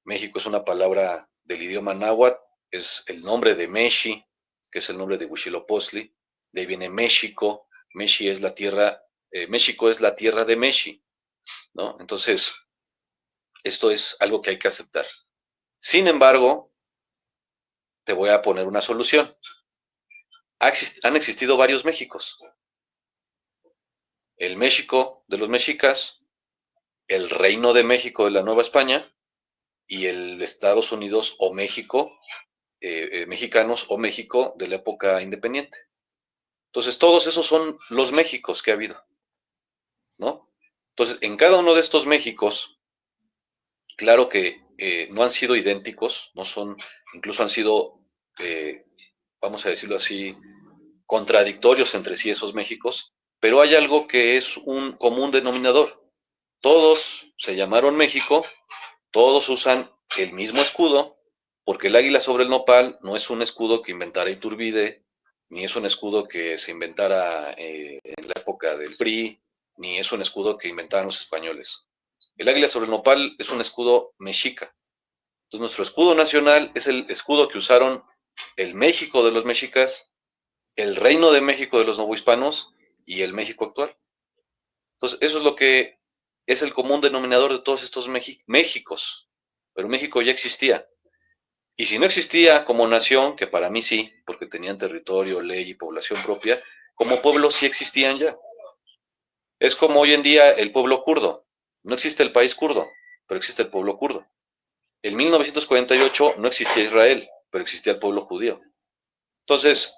México es una palabra del idioma náhuatl, es el nombre de Meshi, que es el nombre de Huitzilopochtli. De ahí viene México. Meshi es la tierra, México es la tierra de Meshi, ¿no? Entonces, esto es algo que hay que aceptar. Sin embargo, te voy a poner una solución. Han existido varios Méxicos. El México de los mexicas, el Reino de México de la Nueva España y el Estados Unidos o México, mexicanos o México de la época independiente. Entonces, todos esos son los Méxicos que ha habido, ¿no? Entonces, en cada uno de estos Méxicos, claro que no han sido idénticos, no son, incluso han sido, vamos a decirlo así, contradictorios entre sí esos Méxicos, pero hay algo que es un común denominador. Todos se llamaron México, todos usan el mismo escudo, porque el águila sobre el nopal no es un escudo que inventara Iturbide, ni es un escudo que se inventara en la época del PRI, ni es un escudo que inventaran los españoles. El águila sobre el nopal es un escudo mexica. Entonces nuestro escudo nacional es el escudo que usaron el México de los mexicas el Reino de México de los novohispanos y el México actual. Entonces, eso es lo que es el común denominador de todos estos Méxicos. Pero México ya existía. Y si no existía como nación, que para mí sí, porque tenían territorio, ley y población propia, como pueblo sí existían ya. Es como hoy en día el pueblo kurdo. No existe el país kurdo, pero existe el pueblo kurdo. En 1948 no existía Israel, pero existía el pueblo judío. Entonces,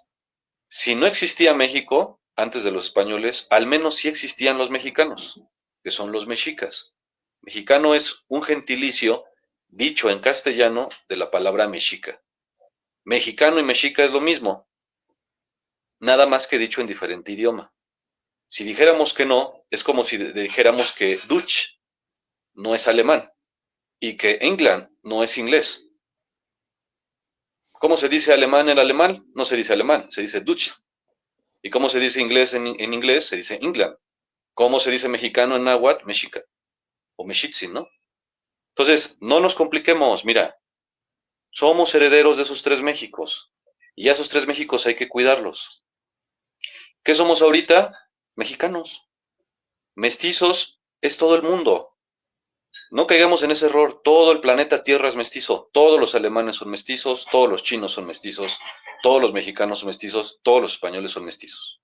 si no existía México antes de los españoles, al menos sí existían los mexicanos, que son los mexicas. Mexicano es un gentilicio dicho en castellano de la palabra mexica. Mexicano y mexica es lo mismo, nada más que dicho en diferente idioma. Si dijéramos que no, es como si dijéramos que Dutch no es alemán y que England no es inglés. ¿Cómo se dice alemán en alemán? No se dice alemán, se dice Dutch. ¿Y cómo se dice inglés en inglés? Se dice England. ¿Cómo se dice mexicano en náhuatl? Mexica o mexitzin, ¿no? Entonces, no nos compliquemos, mira, somos herederos de esos tres Méxicos y a esos tres Méxicos hay que cuidarlos. ¿Qué somos ahorita? Mexicanos. Mestizos es todo el mundo. No caigamos en ese error. Todo el planeta Tierra es mestizo. Todos los alemanes son mestizos, todos los chinos son mestizos, todos los mexicanos son mestizos, todos los españoles son mestizos.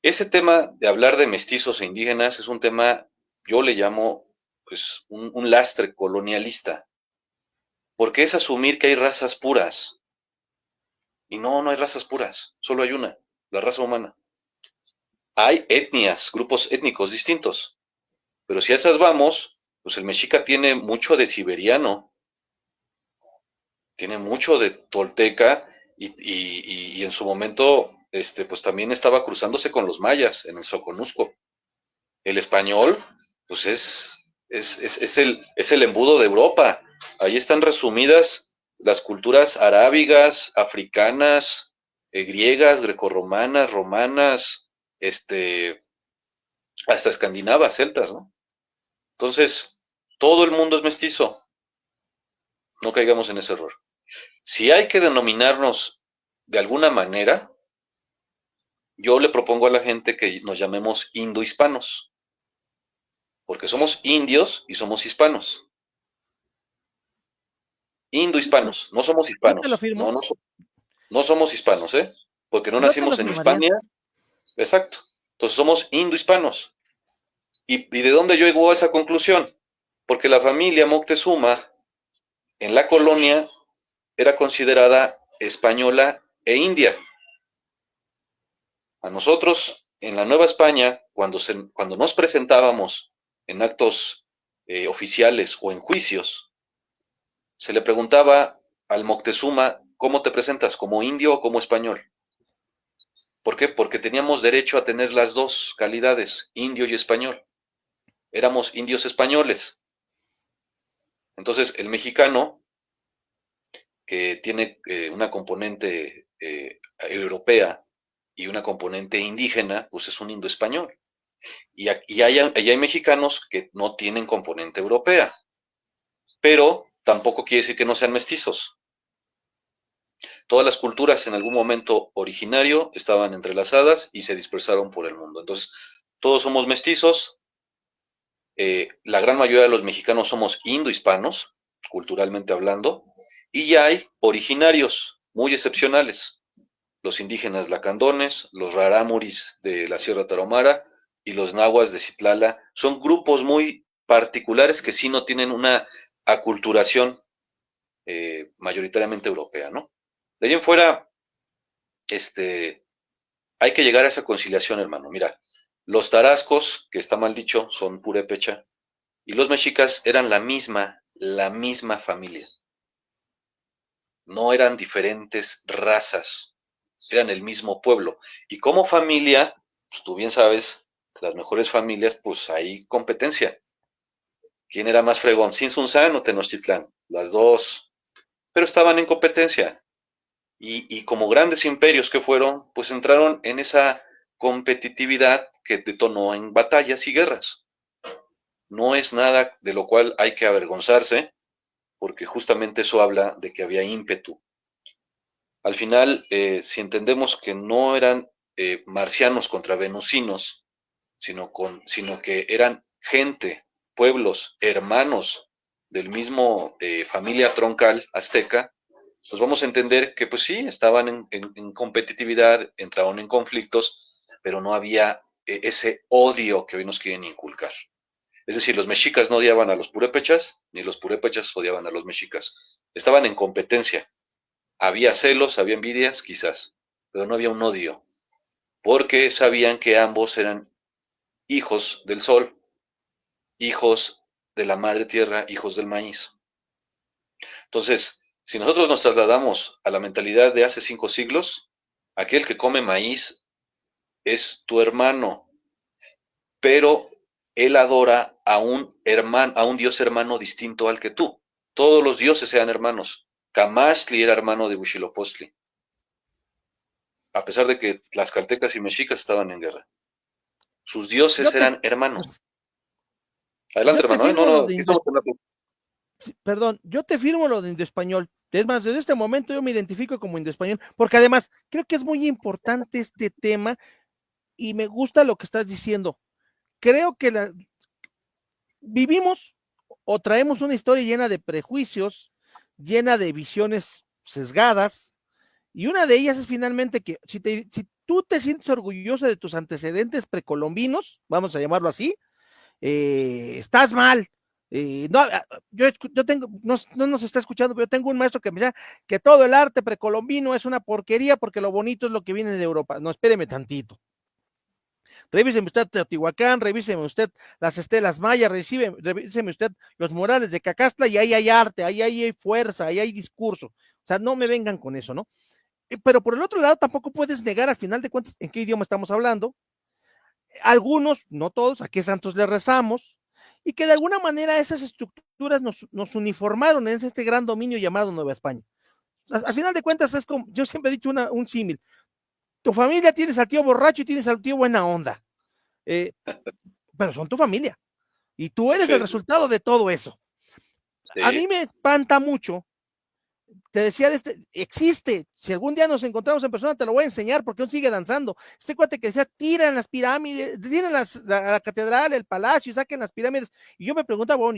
Ese tema de hablar de mestizos e indígenas es un tema, yo le llamo, pues, un lastre colonialista, porque es asumir que hay razas puras. Y no, no hay razas puras, solo hay una, la raza humana. Hay etnias, grupos étnicos distintos, pero si a esas vamos, pues el mexica tiene mucho de siberiano, tiene mucho de tolteca y en su momento, pues también estaba cruzándose con los mayas en el Soconusco. El español, pues es el embudo de Europa. Ahí están resumidas las culturas arábigas, africanas, griegas, grecorromanas, romanas, hasta escandinavas, celtas, ¿no? Entonces, todo el mundo es mestizo. No caigamos en ese error. Si hay que denominarnos de alguna manera, yo le propongo a la gente que nos llamemos indohispanos, porque somos indios y somos hispanos. Indohispanos, no somos Yo te lo hispanos, firmo, no somos hispanos, ¿eh? Porque no yo te lo nacimos en firmaría. Hispania, exacto. Entonces somos indohispanos. ¿Y de dónde yo llego a esa conclusión? Porque la familia Moctezuma en la colonia era considerada española e india. A nosotros, en la Nueva España, cuando nos presentábamos en actos oficiales o en juicios, se le preguntaba al Moctezuma, ¿cómo te presentas? ¿Como indio o como español? ¿Por qué? Porque teníamos derecho a tener las dos calidades, indio y español. Éramos indios españoles. Entonces, el mexicano, que tiene una componente europea y una componente indígena, pues es un indo-español. Y hay mexicanos que no tienen componente europea, pero tampoco quiere decir que no sean mestizos. Todas las culturas en algún momento originario estaban entrelazadas y se dispersaron por el mundo. Entonces, todos somos mestizos. La gran mayoría de los mexicanos somos indohispanos, culturalmente hablando, y ya hay originarios muy excepcionales. Los indígenas lacandones, los rarámuris de la Sierra Tarahumara y los nahuas de Citlala son grupos muy particulares que sí no tienen una aculturación mayoritariamente europea, ¿no? De ahí en fuera, hay que llegar a esa conciliación, hermano. Mira, los tarascos, que está mal dicho, son purépecha, y los mexicas eran la misma familia. No eran diferentes razas, eran el mismo pueblo. Y como familia, pues tú bien sabes, las mejores familias, pues hay competencia. ¿Quién era más fregón? ¿Sinsunzán o Tenochtitlán? Las dos. Pero estaban en competencia. Y como grandes imperios que fueron, pues entraron en esa competitividad que detonó en batallas y guerras. No es nada de lo cual hay que avergonzarse, porque justamente eso habla de que había ímpetu. Al final, si entendemos que no eran marcianos contra venusinos, sino que eran gente, pueblos, hermanos del mismo familia troncal azteca, pues vamos a entender que pues sí, estaban en competitividad, entraban en conflictos, pero no había ese odio que hoy nos quieren inculcar. Es decir, los mexicas no odiaban a los purépechas, ni los purépechas odiaban a los mexicas. Estaban en competencia. Había celos, había envidias, quizás, pero no había un odio, porque sabían que ambos eran hijos del sol, hijos de la madre tierra, hijos del maíz. Entonces, si nosotros nos trasladamos a la mentalidad de hace 5 siglos, aquel que come maíz es tu hermano, pero él adora a un hermano, a un dios hermano distinto al que tú. Todos los dioses eran hermanos. Camastli era hermano de Huitzilopochtli, a pesar de que las caltecas y mexicas estaban en guerra. Sus Yo dioses te, eran hermanos. Adelante, yo te hermano, ¿eh? No, firmo no, lo de aquí estamos en la... perdón, yo te firmo lo de indoespañol. Es más, desde este momento yo me identifico como indoespañol, porque además creo que es muy importante este tema y me gusta lo que estás diciendo. Creo que vivimos o traemos una historia llena de prejuicios, llena de visiones sesgadas, y una de ellas es finalmente que si tú te sientes orgulloso de tus antecedentes precolombinos, vamos a llamarlo así, estás mal. No, yo tengo, no nos está escuchando, pero yo tengo un maestro que me dice que todo el arte precolombino es una porquería porque lo bonito es lo que viene de Europa. No, espéreme tantito. Revíseme usted Teotihuacán, revíseme usted las estelas mayas, revíseme usted los murales de Cacastla y ahí hay arte, ahí hay fuerza, ahí hay discurso. O sea, no me vengan con eso, ¿no? Pero por el otro lado, tampoco puedes negar al final de cuentas en qué idioma estamos hablando. Algunos, no todos, a qué santos le rezamos, y que de alguna manera esas estructuras nos uniformaron en este gran dominio llamado Nueva España. Al final de cuentas, es como, yo siempre he dicho un símil, tu familia tienes al tío borracho y tienes al tío buena onda, eh, pero son tu familia, y tú eres el Sí, resultado de todo eso. A sí, mí me espanta mucho, te decía, existe, si algún día nos encontramos en persona te lo voy a enseñar porque aún sigue danzando. Este cuate que decía, tiran las pirámides, tiran la catedral, el palacio y saquen las pirámides. Y yo me preguntaba, bueno,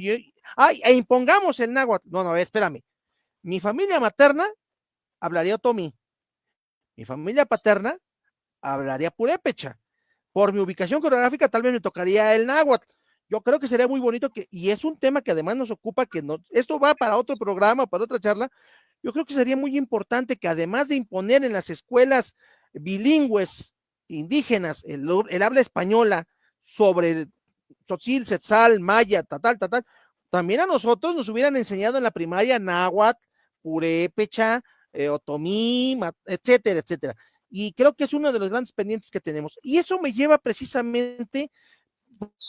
ay, e impongamos el náhuatl. No, espérame. Mi familia materna hablaría otomí. Mi familia paterna hablaría purépecha. Por mi ubicación geográfica tal vez me tocaría el náhuatl. Yo creo que sería muy bonito y es un tema que además nos ocupa, que no, esto va para otro programa, para otra charla. Yo creo que sería muy importante que además de imponer en las escuelas bilingües indígenas el habla española sobre Tzotzil, Setzal, Maya, tal, también a nosotros nos hubieran enseñado en la primaria náhuatl, purépecha, otomí, etcétera, etcétera. Y creo que es uno de los grandes pendientes que tenemos. Y eso me lleva precisamente,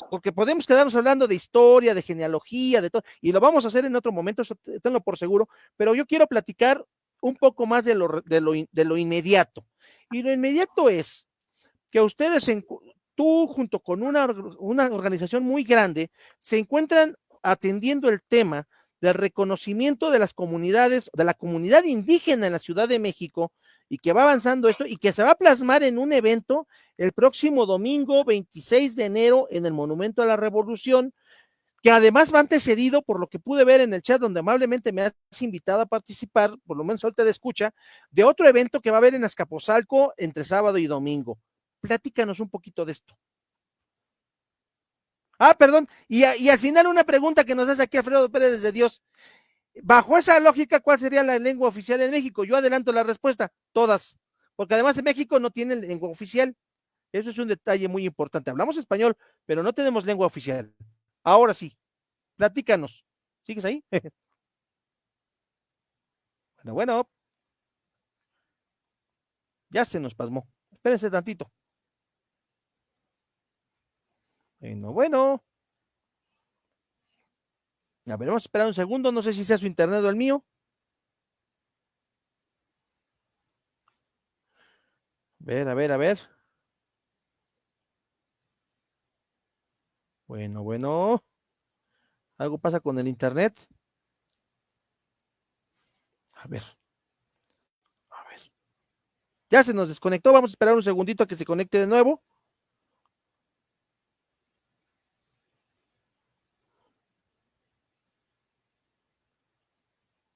porque podemos quedarnos hablando de historia, de genealogía, de todo, y lo vamos a hacer en otro momento, eso tenlo por seguro, pero yo quiero platicar un poco más de lo inmediato. Y lo inmediato es que ustedes, tú junto con una organización muy grande, se encuentran atendiendo el tema del reconocimiento de las comunidades, de la comunidad indígena en la Ciudad de México, y que va avanzando esto y que se va a plasmar en un evento el próximo domingo 26 de enero en el Monumento a la Revolución, que además va antecedido, por lo que pude ver en el chat, donde amablemente me has invitado a participar, por lo menos ahorita de escucha, de otro evento que va a haber en Azcapotzalco entre sábado y domingo. Platícanos un poquito de esto. Ah, perdón, y al final una pregunta que nos hace aquí Alfredo Pérez de Dios. Bajo esa lógica, ¿cuál sería la lengua oficial en México? Yo adelanto la respuesta, todas, porque además de México no tiene lengua oficial. Eso es un detalle muy importante. Hablamos español, pero no tenemos lengua oficial. Ahora sí, platícanos. ¿Sigues ahí? Bueno, ya se nos pasmó. Espérense tantito. Bueno. A ver, vamos a esperar un segundo. No sé si sea su internet o el mío. A ver. Bueno. Algo pasa con el internet. A ver. Ya se nos desconectó, vamos a esperar un segundito a que se conecte de nuevo.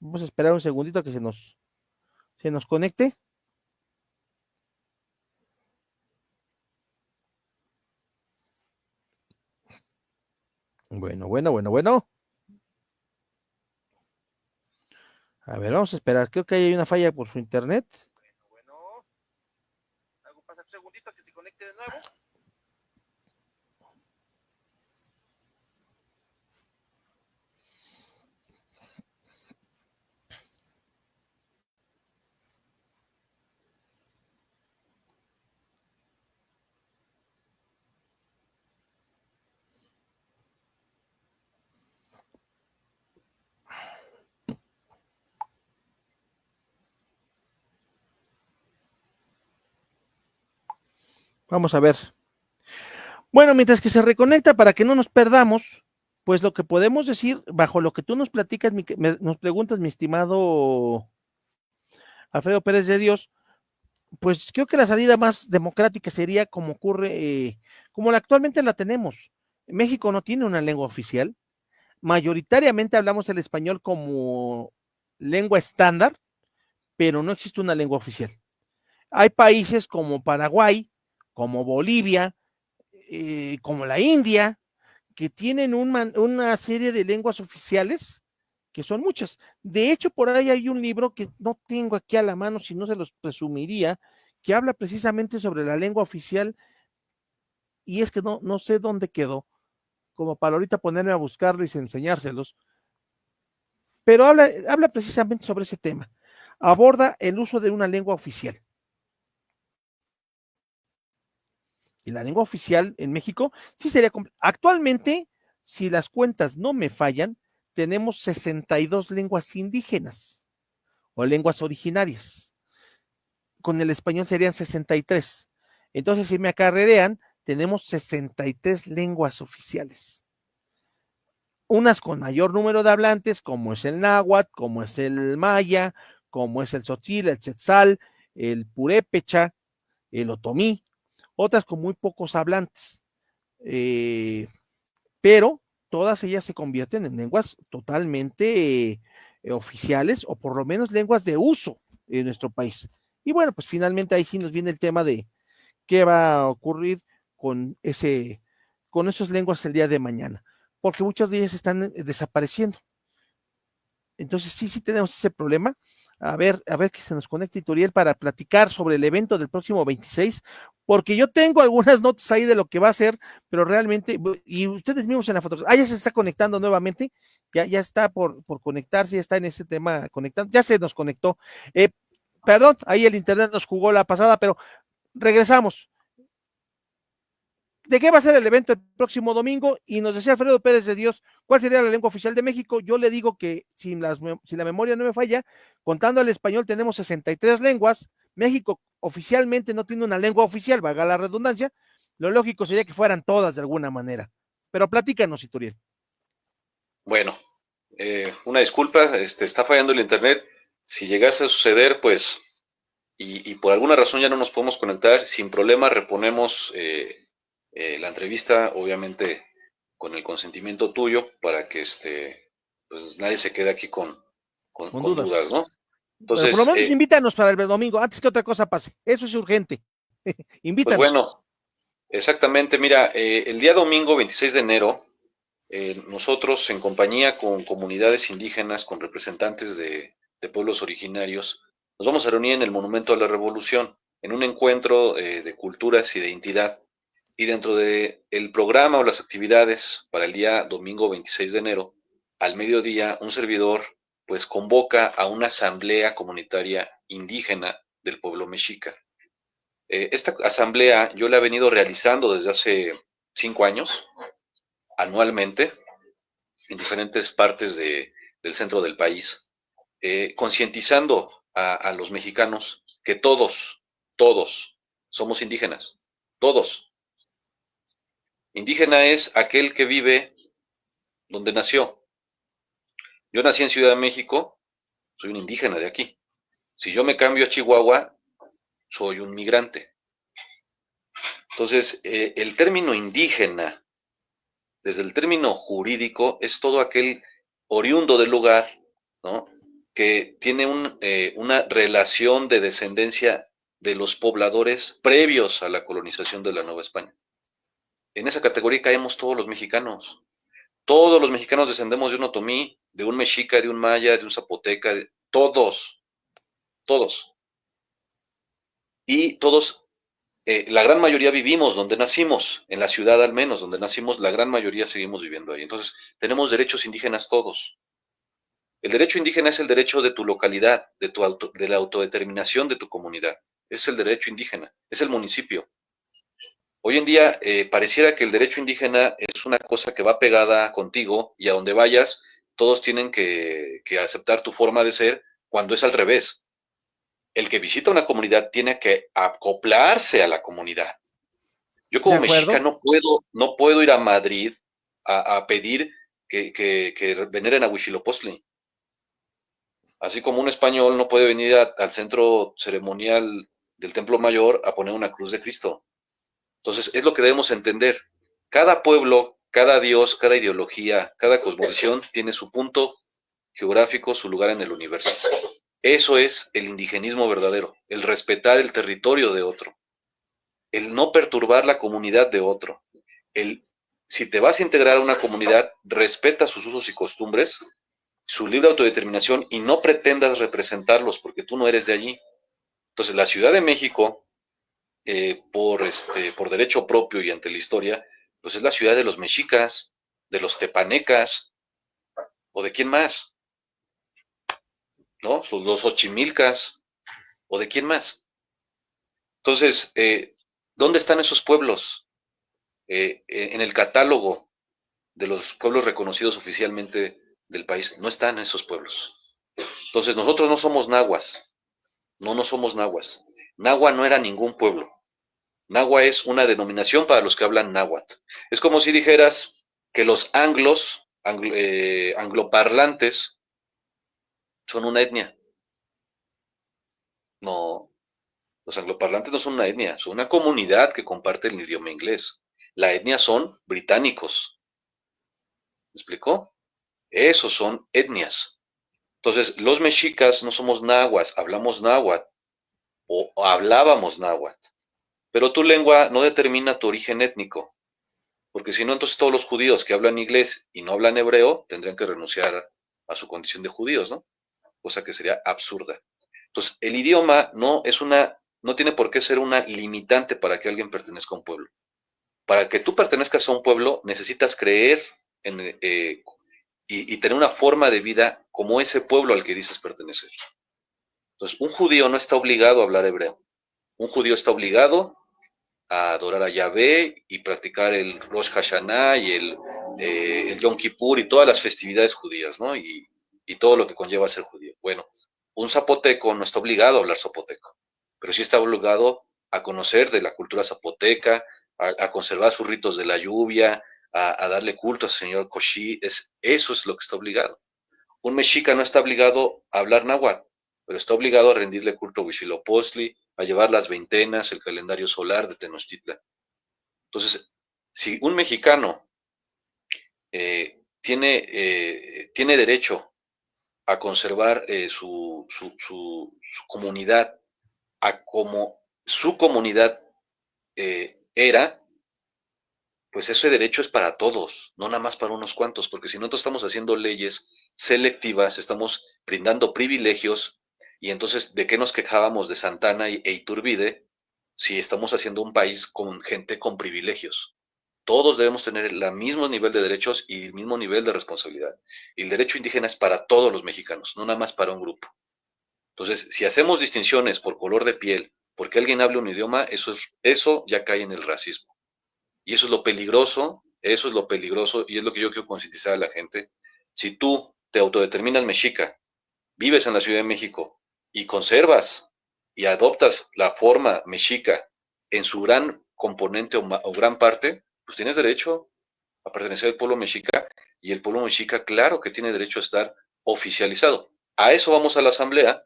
Vamos a esperar un segundito a que se nos conecte. Bueno. A ver, vamos a esperar. Creo que hay una falla por su internet. Bueno. Algo pasa, un segundito a que se conecte de nuevo. Vamos a ver. Bueno, mientras que se reconecta para que no nos perdamos, pues lo que podemos decir, bajo lo que tú nos platicas, nos preguntas, mi estimado Alfredo Pérez de Dios, pues creo que la salida más democrática sería como ocurre, como actualmente la tenemos. México no tiene una lengua oficial, mayoritariamente hablamos el español como lengua estándar, pero no existe una lengua oficial. Hay países como Paraguay, como Bolivia, como la India, que tienen una serie de lenguas oficiales, que son muchas. De hecho, por ahí hay un libro que no tengo aquí a la mano, si no se los presumiría, que habla precisamente sobre la lengua oficial, y es que no sé dónde quedó, como para ahorita ponerme a buscarlo y enseñárselos, pero habla precisamente sobre ese tema. Aborda el uso de una lengua oficial. Y la lengua oficial en México sí sería. Actualmente, si las cuentas no me fallan, tenemos 62 lenguas indígenas o lenguas originarias. Con el español serían 63. Entonces, si me acarrean, tenemos 63 lenguas oficiales. Unas con mayor número de hablantes, como es el náhuatl, como es el maya, como es el tzotzil, el tzetzal, el purépecha, el otomí, otras con muy pocos hablantes. Pero todas ellas se convierten en lenguas totalmente oficiales, o por lo menos lenguas de uso en nuestro país. Y bueno, pues finalmente ahí sí nos viene el tema de qué va a ocurrir con con esas lenguas el día de mañana, porque muchas de ellas están desapareciendo. Entonces sí tenemos ese problema. A ver que se nos conecte Ituriel para platicar sobre el evento del próximo 26, porque yo tengo algunas notas ahí de lo que va a ser, pero realmente, y ustedes mismos en la fotografía, ya se está conectando nuevamente, ya está por conectarse, ya está en ese tema conectando, ya se nos conectó. Eh, Perdón, ahí el internet nos jugó la pasada, pero regresamos. ¿De qué va a ser el evento el próximo domingo? Y nos decía Alfredo Pérez de Dios, ¿cuál sería la lengua oficial de México? Yo le digo que si la memoria no me falla, contando el español tenemos 63 lenguas. México oficialmente no tiene una lengua oficial, valga la redundancia. Lo lógico sería que fueran todas de alguna manera. Pero platícanos, Ituriel. Bueno, una disculpa, está fallando el internet. Si llegase a suceder, pues, y por alguna razón ya no nos podemos conectar, sin problema reponemos la entrevista, obviamente con el consentimiento tuyo, para que pues nadie se quede aquí Con con dudas. dudas, ¿no? Bueno, por lo Entonces, menos invítanos para el domingo, antes que otra cosa pase. Eso es urgente. pues Invítanos. bueno, exactamente, mira, el día domingo 26 de enero, nosotros en compañía con comunidades indígenas, con representantes de pueblos originarios, nos vamos a reunir en el Monumento a la Revolución, en un encuentro de culturas y de identidad. Y dentro de el programa o las actividades para el día domingo 26 de enero, al mediodía, un servidor pues convoca a una asamblea comunitaria indígena del pueblo mexica. Esta asamblea yo la he venido realizando desde hace 5 años, anualmente, en diferentes partes del centro del país, concientizando a los mexicanos que todos somos indígenas, todos. Indígena es aquel que vive donde nació. Yo nací en Ciudad de México, soy un indígena de aquí. Si yo me cambio a Chihuahua, soy un migrante. Entonces, el término indígena, desde el término jurídico, es todo aquel oriundo del lugar, ¿no? Que tiene una relación de descendencia de los pobladores previos a la colonización de la Nueva España. En esa categoría caemos todos los mexicanos. Todos los mexicanos descendemos de un otomí, de un mexica, de un maya, de un zapoteca, todos, todos. Y todos, la gran mayoría vivimos donde nacimos, en la ciudad al menos, donde nacimos, la gran mayoría seguimos viviendo ahí. Entonces, tenemos derechos indígenas todos. El derecho indígena es el derecho de tu localidad, de la autodeterminación de tu comunidad. Es el derecho indígena, es el municipio. Hoy en día pareciera que el derecho indígena es una cosa que va pegada contigo y a donde vayas todos tienen que aceptar tu forma de ser cuando es al revés. El que visita una comunidad tiene que acoplarse a la comunidad. Yo ¿De como mexica acuerdo? no puedo ir a Madrid a pedir que veneren a Huitzilopochtli. Así como un español no puede venir al centro ceremonial del Templo Mayor a poner una cruz de Cristo. Entonces, es lo que debemos entender. Cada pueblo, cada dios, cada ideología, cada cosmovisión tiene su punto geográfico, su lugar en el universo. Eso es el indigenismo verdadero, el respetar el territorio de otro, el no perturbar la comunidad de otro, el si te vas a integrar a una comunidad, respeta sus usos y costumbres, su libre autodeterminación y no pretendas representarlos porque tú no eres de allí. Entonces, la Ciudad de México por derecho propio y ante la historia, pues es la ciudad de los mexicas, de los tepanecas, o de quién más, ¿no? Los ochimilcas, o de quién más. Entonces, ¿dónde están esos pueblos? En el catálogo de los pueblos reconocidos oficialmente del país, no están esos pueblos. Entonces, nosotros no somos nahuas, no somos nahuas. Nahua no era ningún pueblo. Nahua es una denominación para los que hablan náhuatl. Es como si dijeras que los angloparlantes, son una etnia. No, los angloparlantes no son una etnia, son una comunidad que comparte el idioma inglés. La etnia son británicos. ¿Me explicó? Esos son etnias. Entonces, los mexicas no somos nahuas, hablamos náhuatl o hablábamos náhuatl. Pero tu lengua no determina tu origen étnico. Porque si no, entonces todos los judíos que hablan inglés y no hablan hebreo tendrían que renunciar a su condición de judíos, ¿no? Cosa que sería absurda. Entonces, el idioma no tiene por qué ser una limitante para que alguien pertenezca a un pueblo. Para que tú pertenezcas a un pueblo, necesitas creer y tener una forma de vida como ese pueblo al que dices pertenecer. Entonces, un judío no está obligado a hablar hebreo. Un judío está obligado a adorar a Yahvé y practicar el Rosh Hashanah y el Yom Kippur y todas las festividades judías, ¿no? Y todo lo que conlleva ser judío. Bueno, un zapoteco no está obligado a hablar zapoteco, pero sí está obligado a conocer de la cultura zapoteca, a conservar sus ritos de la lluvia, a darle culto al señor Koshi, eso es lo que está obligado. Un mexica no está obligado a hablar náhuatl, pero está obligado a rendirle culto a Huitzilopochtli, a llevar las veintenas, el calendario solar de Tenochtitlan. Entonces, si un mexicano tiene derecho a conservar su comunidad a como su comunidad era, pues ese derecho es para todos, no nada más para unos cuantos, porque si nosotros estamos haciendo leyes selectivas, estamos brindando privilegios, y entonces, ¿de qué nos quejábamos de Santana e Iturbide si estamos haciendo un país con gente con privilegios? Todos debemos tener el mismo nivel de derechos y el mismo nivel de responsabilidad. Y el derecho indígena es para todos los mexicanos, no nada más para un grupo. Entonces, si hacemos distinciones por color de piel, porque alguien habla un idioma, eso ya cae en el racismo. Y eso es lo peligroso y es lo que yo quiero concientizar a la gente. Si tú te autodeterminas mexica, vives en la Ciudad de México y conservas y adoptas la forma mexica en su gran componente o gran parte, pues tienes derecho a pertenecer al pueblo mexica y el pueblo mexica, claro que tiene derecho a estar oficializado. A eso vamos a la asamblea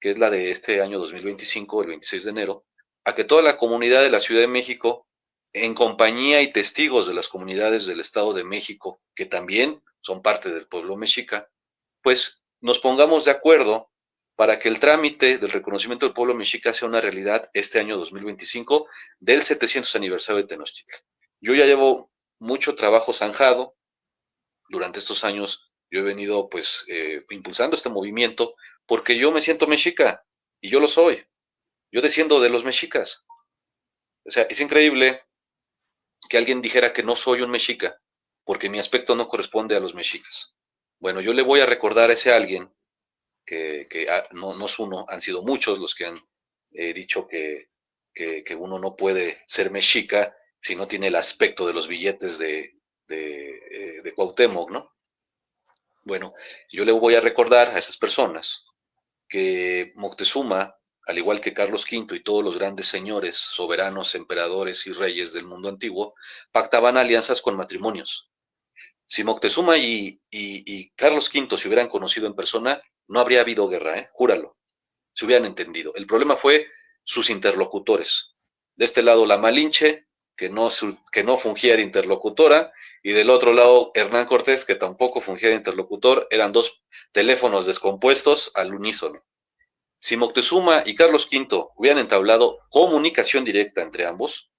que es la de este año 2025, el 26 de enero, a que toda la comunidad de la Ciudad de México, en compañía y testigos de las comunidades del Estado de México, que también son parte del pueblo mexica, pues nos pongamos de acuerdo para que el trámite del reconocimiento del pueblo mexica sea una realidad este año 2025 del 700 aniversario de Tenochtitlan. Yo ya llevo mucho trabajo zanjado durante estos años. Yo he venido pues impulsando este movimiento porque yo me siento mexica y yo lo soy. Yo desciendo de los mexicas. O sea, es increíble que alguien dijera que no soy un mexica porque mi aspecto no corresponde a los mexicas. Bueno, yo le voy a recordar a ese alguien no es uno, han sido muchos los que han dicho que uno no puede ser mexica si no tiene el aspecto de los billetes de Cuauhtémoc, ¿no? Bueno, yo le voy a recordar a esas personas que Moctezuma, al igual que Carlos V y todos los grandes señores, soberanos, emperadores y reyes del mundo antiguo, pactaban alianzas con matrimonios. Si Moctezuma y Carlos V se hubieran conocido en persona, no habría habido guerra, júralo, se hubieran entendido. El problema fue sus interlocutores. De este lado la Malinche, que no fungía de interlocutora, y del otro lado Hernán Cortés, que tampoco fungía de interlocutor, eran dos teléfonos descompuestos al unísono. Si Moctezuma y Carlos V hubieran entablado comunicación directa entre ambos,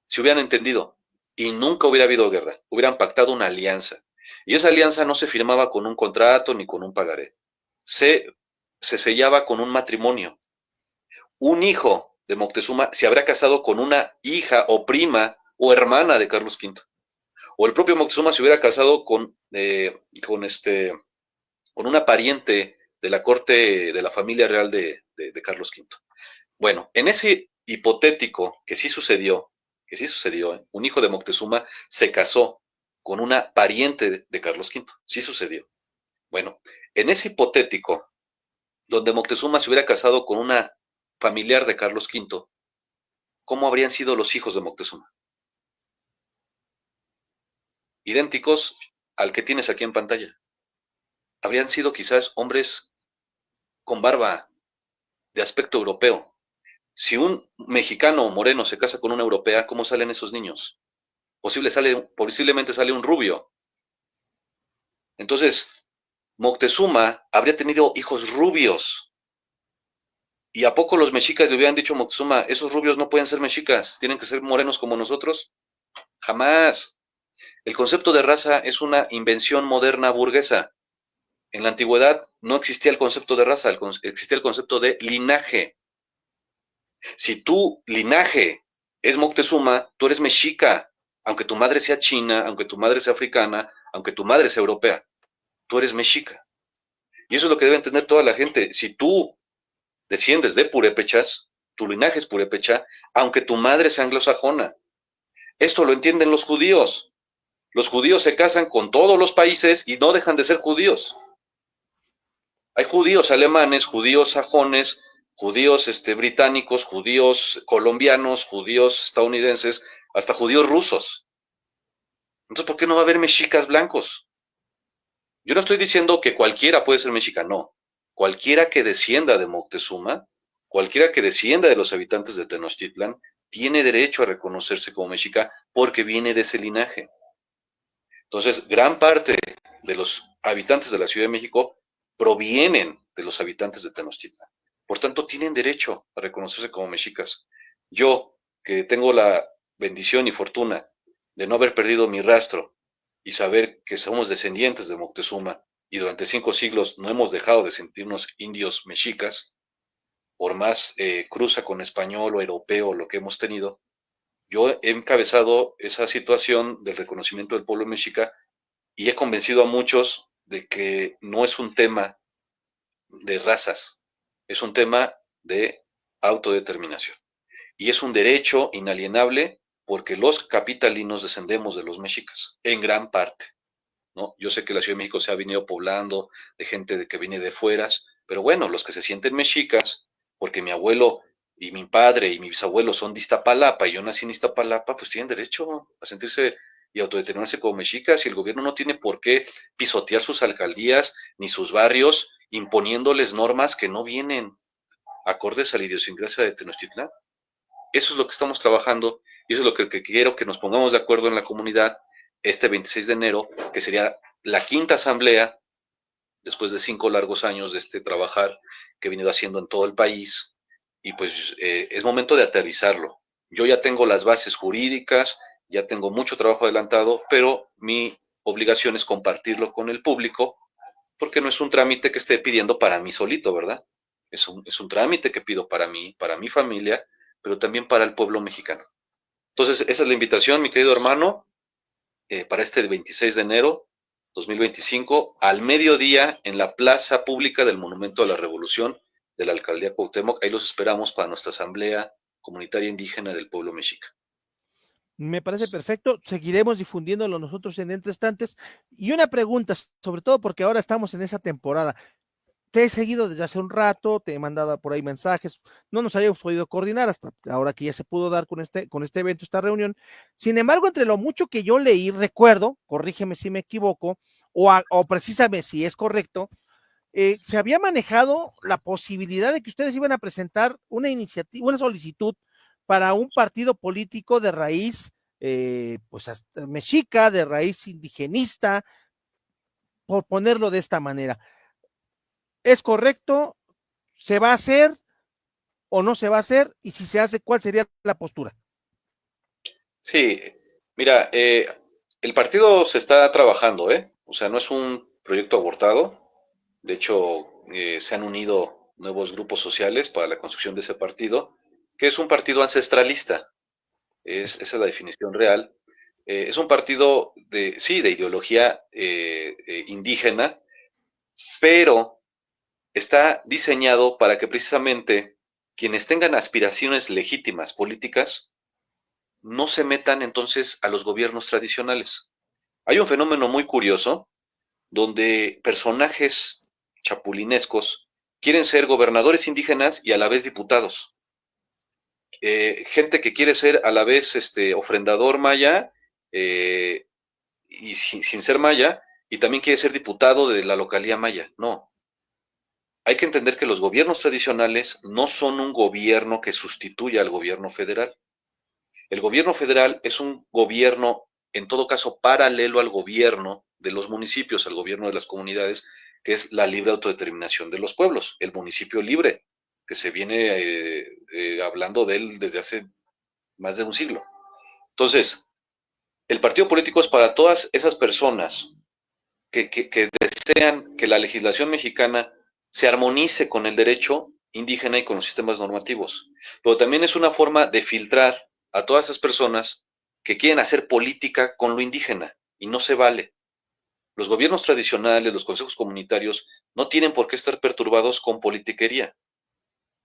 se hubieran entendido y nunca hubiera habido guerra, hubieran pactado una alianza. Y esa alianza no se firmaba con un contrato ni con un pagaré, se, se sellaba con un matrimonio. Un hijo de Moctezuma se habría casado con una hija o prima o hermana de Carlos V. O el propio Moctezuma se hubiera casado con una pariente de la corte de la familia real de Carlos V. Bueno, en ese hipotético que sí sucedió, un hijo de Moctezuma se casó con una pariente de Carlos V, sí sucedió. Bueno, en ese hipotético, donde Moctezuma se hubiera casado con una familiar de Carlos V, ¿cómo habrían sido los hijos de Moctezuma? Idénticos al que tienes aquí en pantalla. Habrían sido quizás hombres con barba, de aspecto europeo. Si un mexicano moreno se casa con una europea, ¿cómo salen esos niños? Posiblemente sale un rubio. Entonces, Moctezuma habría tenido hijos rubios. ¿Y a poco los mexicas le hubieran dicho a Moctezuma, esos rubios no pueden ser mexicas, tienen que ser morenos como nosotros? Jamás. El concepto de raza es una invención moderna burguesa. En la antigüedad no existía el concepto de raza, existía el concepto de linaje. Si tu linaje es Moctezuma, tú eres mexica, aunque tu madre sea china, aunque tu madre sea africana, aunque tu madre sea europea, tú eres mexica. Y eso es lo que debe entender toda la gente. Si tú desciendes de purépechas, tu linaje es purépecha, aunque tu madre sea anglosajona. Esto lo entienden los judíos. Los judíos se casan con todos los países y no dejan de ser judíos. Hay judíos alemanes, judíos sajones, judíos británicos, judíos colombianos, judíos estadounidenses, hasta judíos rusos. Entonces, ¿por qué no va a haber mexicas blancos? Yo no estoy diciendo que cualquiera puede ser mexica, no. Cualquiera que descienda de Moctezuma, cualquiera que descienda de los habitantes de Tenochtitlan, tiene derecho a reconocerse como mexica porque viene de ese linaje. Entonces, gran parte de los habitantes de la Ciudad de México provienen de los habitantes de Tenochtitlan. Por tanto, tienen derecho a reconocerse como mexicas. Yo, que tengo la bendición y fortuna de no haber perdido mi rastro y saber que somos descendientes de Moctezuma y durante 5 siglos no hemos dejado de sentirnos indios mexicas, por más cruza con español o europeo lo que hemos tenido, yo he encabezado esa situación del reconocimiento del pueblo mexica y he convencido a muchos de que no es un tema de razas, es un tema de autodeterminación. Y es un derecho inalienable porque los capitalinos descendemos de los mexicas, en gran parte. ¿No? Yo sé que la Ciudad de México se ha venido poblando de gente que viene de fueras, pero bueno, los que se sienten mexicas, porque mi abuelo y mi padre y mi bisabuelo son de Iztapalapa y yo nací en Iztapalapa, pues tienen derecho a sentirse y autodeterminarse como mexicas y el gobierno no tiene por qué pisotear sus alcaldías ni sus barrios imponiéndoles normas que no vienen acordes a la idiosincrasia de Tenochtitlán. Eso es lo que estamos trabajando y eso es lo que quiero que nos pongamos de acuerdo en la comunidad este 26 de enero, que sería la quinta asamblea, después de 5 largos años de este trabajar que he venido haciendo en todo el país, y pues es momento de aterrizarlo. Yo ya tengo las bases jurídicas, ya tengo mucho trabajo adelantado, pero mi obligación es compartirlo con el público, porque no es un trámite que esté pidiendo para mí solito, ¿verdad? Es un trámite que pido para mí, para mi familia, pero también para el pueblo mexicano. Entonces, esa es la invitación, mi querido hermano, para este 26 de enero 2025, al mediodía, en la plaza pública del Monumento a la Revolución de la Alcaldía Cuauhtémoc. Ahí los esperamos para nuestra asamblea comunitaria indígena del pueblo mexica. Me parece perfecto. Seguiremos difundiéndolo nosotros en Entre Estantes. Y una pregunta, sobre todo porque ahora estamos en esa temporada. Te he seguido desde hace un rato, te he mandado por ahí mensajes, no nos habíamos podido coordinar hasta ahora que ya se pudo dar con este evento, esta reunión. Sin embargo, entre lo mucho que yo leí, recuerdo, corrígeme si me equivoco, o precisame si es correcto, se había manejado la posibilidad de que ustedes iban a presentar una iniciativa, una solicitud para un partido político de raíz, pues hasta mexica, de raíz indigenista, por ponerlo de esta manera. ¿Es correcto? ¿Se va a hacer o no se va a hacer? Y si se hace, ¿cuál sería la postura? Sí, mira, el partido se está trabajando, ¿eh? O sea, no es un proyecto abortado. De hecho, se han unido nuevos grupos sociales para la construcción de ese partido, que es un partido ancestralista. Esa es la definición real. Es un partido de, sí, de ideología indígena, pero está diseñado para que precisamente quienes tengan aspiraciones legítimas políticas no se metan entonces a los gobiernos tradicionales. Hay un fenómeno muy curioso donde personajes chapulinescos quieren ser gobernadores indígenas y a la vez diputados. Gente que quiere ser a la vez ofrendador maya eh, y sin ser maya, y también quiere ser diputado de la localía maya. No, hay que entender que los gobiernos tradicionales no son un gobierno que sustituya al gobierno federal. El gobierno federal es un gobierno, en todo caso, paralelo al gobierno de los municipios, al gobierno de las comunidades, que es la libre autodeterminación de los pueblos, el municipio libre, que se viene hablando de él desde hace más de un siglo. Entonces, el partido político es para todas esas personas que desean que la legislación mexicana se armonice con el derecho indígena y con los sistemas normativos. Pero también es una forma de filtrar a todas esas personas que quieren hacer política con lo indígena y no se vale. Los gobiernos tradicionales, los consejos comunitarios, no tienen por qué estar perturbados con politiquería.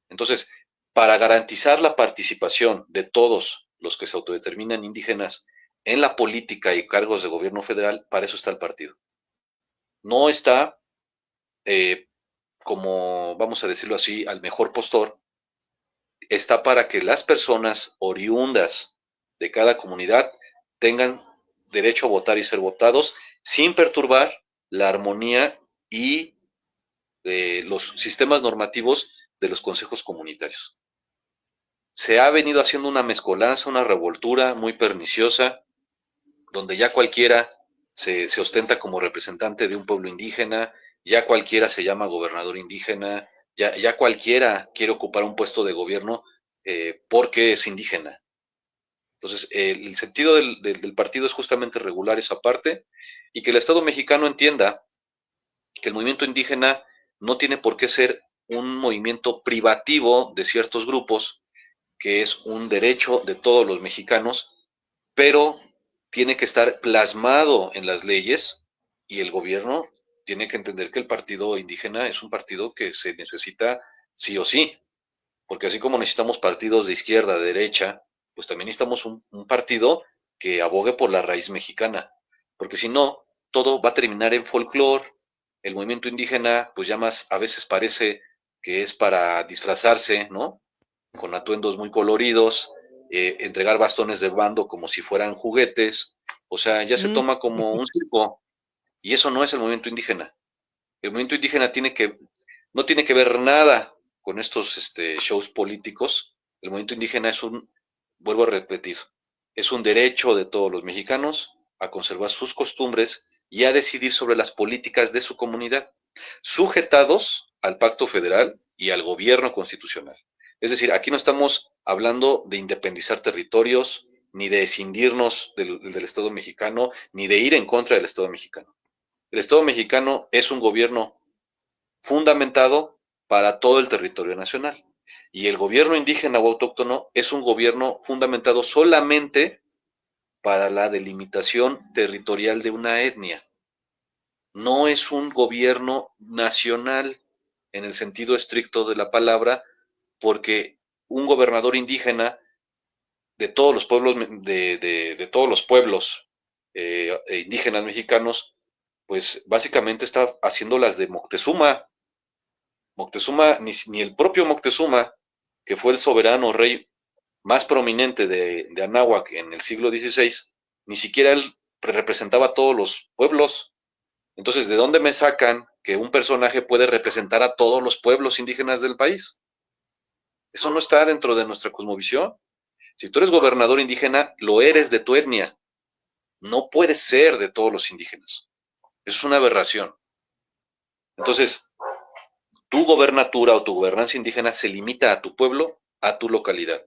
Entonces, para garantizar la participación de todos los que se autodeterminan indígenas en la política y cargos de gobierno federal, para eso está el partido. No está eh, como, vamos a decirlo así, al mejor postor, está para que las personas oriundas de cada comunidad tengan derecho a votar y ser votados sin perturbar la armonía y los sistemas normativos de los consejos comunitarios. Se ha venido haciendo una mezcolanza, una revoltura muy perniciosa, donde ya cualquiera se ostenta como representante de un pueblo indígena, ya cualquiera se llama gobernador indígena, ya cualquiera quiere ocupar un puesto de gobierno porque es indígena. Entonces, el sentido del partido es justamente regular esa parte y que el Estado mexicano entienda que el movimiento indígena no tiene por qué ser un movimiento privativo de ciertos grupos, que es un derecho de todos los mexicanos, pero tiene que estar plasmado en las leyes y el gobierno tiene que entender que el partido indígena es un partido que se necesita sí o sí, porque así como necesitamos partidos de izquierda, de derecha, pues también necesitamos un partido que abogue por la raíz mexicana, porque si no, todo va a terminar en folclore, el movimiento indígena, pues ya más a veces parece que es para disfrazarse, ¿no? Con atuendos muy coloridos, entregar bastones de bando como si fueran juguetes, o sea, ya se Mm, toma como un circo, y eso no es el movimiento indígena. El movimiento indígena no tiene que ver nada con estos shows políticos. El movimiento indígena vuelvo a repetir, es un derecho de todos los mexicanos a conservar sus costumbres y a decidir sobre las políticas de su comunidad, sujetados al pacto federal y al gobierno constitucional. Es decir, aquí no estamos hablando de independizar territorios, ni de escindirnos del Estado mexicano, ni de ir en contra del Estado mexicano. El Estado mexicano es un gobierno fundamentado para todo el territorio nacional. Y el gobierno indígena o autóctono es un gobierno fundamentado solamente para la delimitación territorial de una etnia. No es un gobierno nacional en el sentido estricto de la palabra, porque un gobernador indígena de todos los pueblos, de todos los pueblos indígenas mexicanos, pues básicamente está haciendo las de Moctezuma. Moctezuma, ni el propio Moctezuma, que fue el soberano rey más prominente de Anáhuac en el siglo XVI, ni siquiera él representaba a todos los pueblos. Entonces, ¿de dónde me sacan que un personaje puede representar a todos los pueblos indígenas del país? Eso no está dentro de nuestra cosmovisión. Si tú eres gobernador indígena, lo eres de tu etnia. No puedes ser de todos los indígenas. Eso es una aberración. Entonces, tu gobernatura o tu gobernanza indígena se limita a tu pueblo, a tu localidad.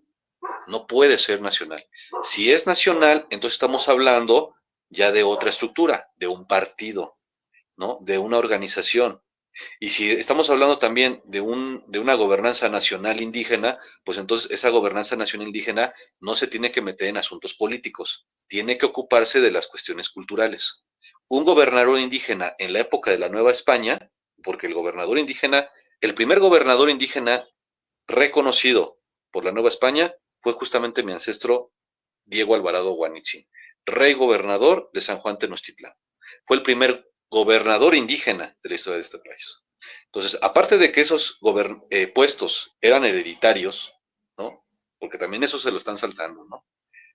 No puede ser nacional. Si es nacional, entonces estamos hablando ya de otra estructura, de un partido, ¿no? De una organización. Y si estamos hablando también de una gobernanza nacional indígena, pues entonces esa gobernanza nacional indígena no se tiene que meter en asuntos políticos, tiene que ocuparse de las cuestiones culturales. Un gobernador indígena en la época de la Nueva España, porque el primer gobernador indígena reconocido por la Nueva España fue justamente mi ancestro Diego Alvarado Guanitzin, rey gobernador de San Juan Tenochtitlan. Fue el primer gobernador indígena de la historia de este país. Entonces, aparte de que esos puestos eran hereditarios, ¿no? Porque también eso se lo están saltando, ¿no?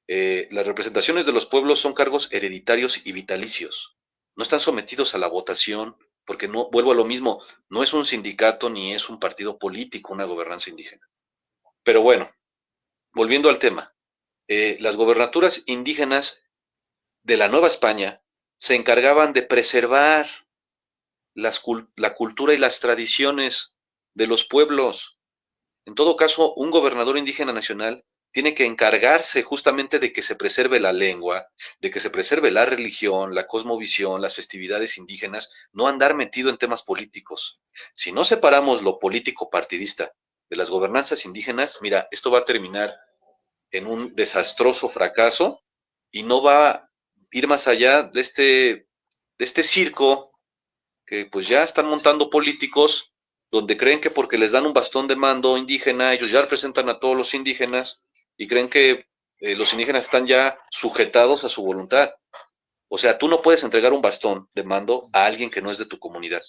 Las representaciones de los pueblos son cargos hereditarios y vitalicios. No están sometidos a la votación, porque no, vuelvo a lo mismo, no es un sindicato ni es un partido político una gobernanza indígena. Pero bueno, volviendo al tema, las gobernaturas indígenas de la Nueva España se encargaban de preservar la cultura y las tradiciones de los pueblos. En todo caso, un gobernador indígena nacional tiene que encargarse justamente de que se preserve la lengua, de que se preserve la religión, la cosmovisión, las festividades indígenas, no andar metido en temas políticos. Si no separamos lo político partidista de las gobernanzas indígenas, mira, esto va a terminar en un desastroso fracaso y no va a ir más allá de este circo que pues ya están montando políticos donde creen que porque les dan un bastón de mando indígena, ellos ya representan a todos los indígenas y creen que los indígenas están ya sujetados a su voluntad. O sea, tú no puedes entregar un bastón de mando a alguien que no es de tu comunidad.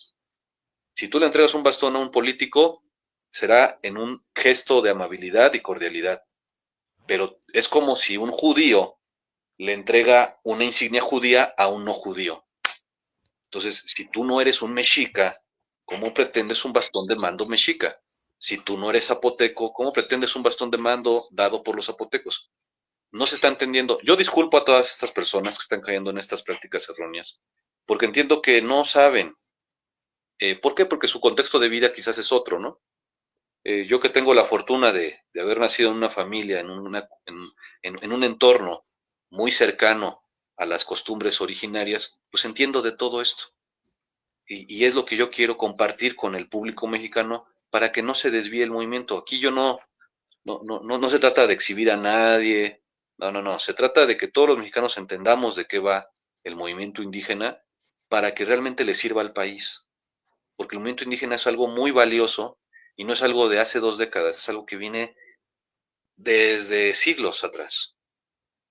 Si tú le entregas un bastón a un político, será en un gesto de amabilidad y cordialidad. Pero es como si un judío le entrega una insignia judía a un no judío. Entonces, si tú no eres un mexica, ¿cómo pretendes un bastón de mando mexica? Si tú no eres zapoteco, ¿cómo pretendes un bastón de mando dado por los zapotecos? No se está entendiendo. Yo disculpo a todas estas personas que están cayendo en estas prácticas erróneas, porque entiendo que no saben. ¿Por qué? Porque su contexto de vida quizás es otro, ¿no? Yo que tengo la fortuna de haber nacido en una familia, en un entorno muy cercano a las costumbres originarias, pues entiendo de todo esto. Y es lo que yo quiero compartir con el público mexicano para que no se desvíe el movimiento. Aquí yo no se trata de exhibir a nadie, no, se trata de que todos los mexicanos entendamos de qué va el movimiento indígena para que realmente le sirva al país. Porque el movimiento indígena es algo muy valioso y no es algo de hace 2 décadas, es algo que viene desde siglos atrás.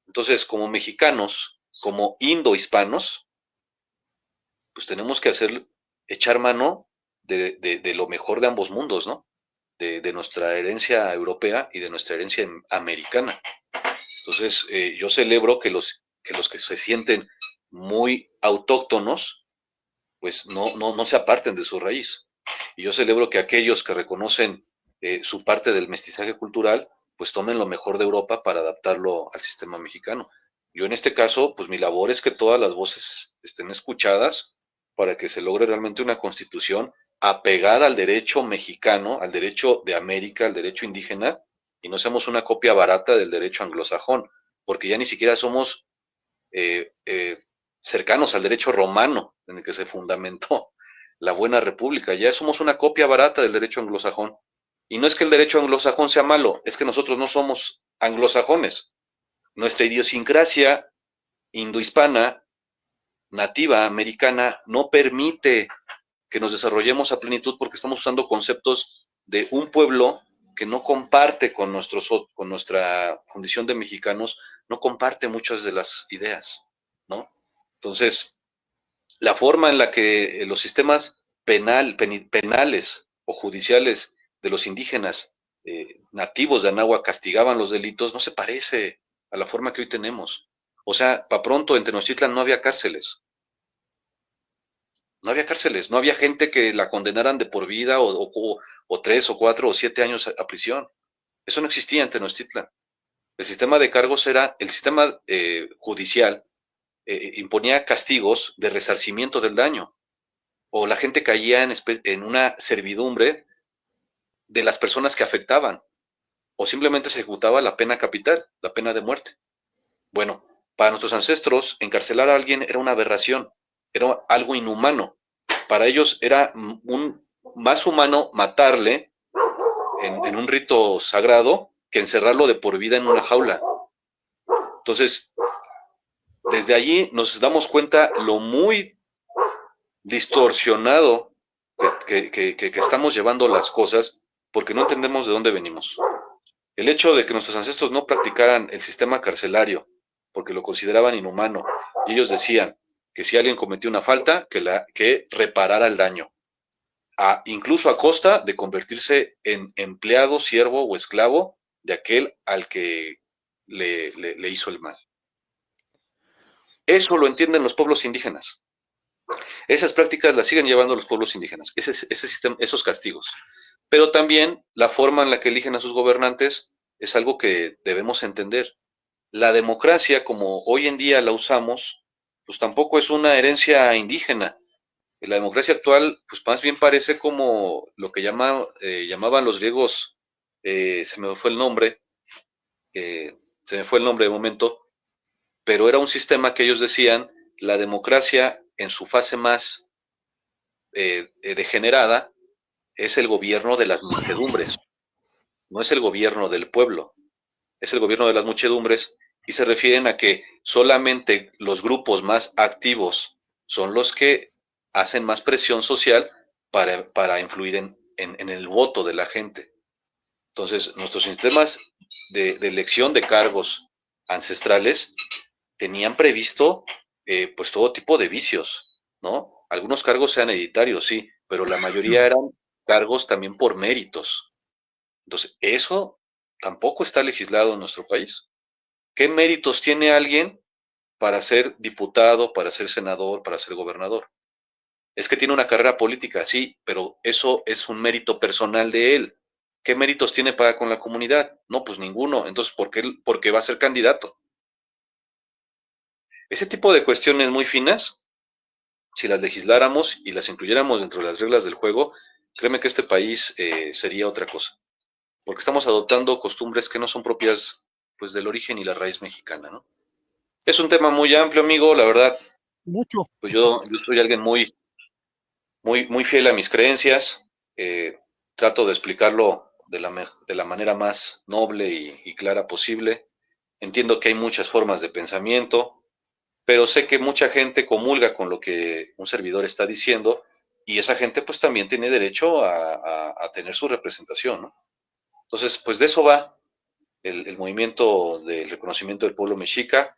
Entonces, como mexicanos, como indohispanos, pues tenemos que echar mano de lo mejor de ambos mundos, ¿no? De nuestra herencia europea y de nuestra herencia americana. Entonces, yo celebro que los que se sienten muy autóctonos, pues no se aparten de su raíz. Y yo celebro que aquellos que reconocen su parte del mestizaje cultural, pues tomen lo mejor de Europa para adaptarlo al sistema mexicano. Yo en este caso, pues mi labor es que todas las voces estén escuchadas para que se logre realmente una constitución apegada al derecho mexicano, al derecho de América, al derecho indígena, y no seamos una copia barata del derecho anglosajón, porque ya ni siquiera somos eh, eh, cercanos al derecho romano en el que se fundamentó la buena república. Ya somos una copia barata del derecho anglosajón. Y no es que el derecho anglosajón sea malo, es que nosotros no somos anglosajones. Nuestra idiosincrasia indohispana, nativa, americana, no permite que nos desarrollemos a plenitud porque estamos usando conceptos de un pueblo que no comparte con nuestra condición de mexicanos, no comparte muchas de las ideas, ¿no? Entonces, la forma en la que los sistemas penales o judiciales de los indígenas nativos de Anáhuac castigaban los delitos no se parece a la forma que hoy tenemos. O sea, para pronto en Tenochtitlan no había cárceles. No había cárceles, no había gente que la condenaran de por vida o 3 o 4 o 7 años a prisión. Eso no existía en Tenochtitlan. El sistema de cargos era, el sistema judicial imponía castigos de resarcimiento del daño. O la gente caía en una servidumbre de las personas que afectaban. O simplemente se ejecutaba la pena capital, la pena de muerte. Bueno, para nuestros ancestros, encarcelar a alguien era una aberración, era algo inhumano. Para ellos era más humano matarle en un rito sagrado que encerrarlo de por vida en una jaula. Entonces, desde allí nos damos cuenta lo muy distorsionado que estamos llevando las cosas porque no entendemos de dónde venimos. El hecho de que nuestros ancestros no practicaran el sistema carcelario porque lo consideraban inhumano y ellos decían que si alguien cometió una falta, que reparara el daño, incluso a costa de convertirse en empleado, siervo o esclavo de aquel al que le hizo el mal. Eso lo entienden los pueblos indígenas. Esas prácticas las siguen llevando los pueblos indígenas, ese sistema, esos castigos. Pero también la forma en la que eligen a sus gobernantes es algo que debemos entender. La democracia, como hoy en día la usamos, pues tampoco es una herencia indígena. La democracia actual, pues más bien parece como lo que llamaban los griegos, se me fue el nombre, se me fue el nombre de momento, pero era un sistema que ellos decían, la democracia en su fase más degenerada es el gobierno de las muchedumbres, no es el gobierno del pueblo, es el gobierno de las muchedumbres y se refieren a que solamente los grupos más activos son los que hacen más presión social para influir en el voto de la gente. Entonces, nuestros sistemas de elección de cargos ancestrales tenían previsto pues todo tipo de vicios, ¿no? Algunos cargos sean hereditarios, sí, pero la mayoría eran cargos también por méritos. Entonces, eso tampoco está legislado en nuestro país. ¿Qué méritos tiene alguien para ser diputado, para ser senador, para ser gobernador? Es que tiene una carrera política, sí, pero eso es un mérito personal de él. ¿Qué méritos tiene para con la comunidad? No, pues ninguno. Entonces, ¿por qué va a ser candidato? Ese tipo de cuestiones muy finas, si las legisláramos y las incluyéramos dentro de las reglas del juego, créeme que este país sería otra cosa. Porque estamos adoptando costumbres que no son propias pues del origen y la raíz mexicana, ¿no? Es un tema muy amplio, amigo, la verdad, Mucho. pues yo soy alguien muy fiel a mis creencias, trato de explicarlo de la manera más noble y clara posible. Entiendo que hay muchas formas de pensamiento, pero sé que mucha gente comulga con lo que un servidor está diciendo y esa gente pues también tiene derecho a tener su representación, ¿no? Entonces, pues de eso va el movimiento del reconocimiento del pueblo mexica.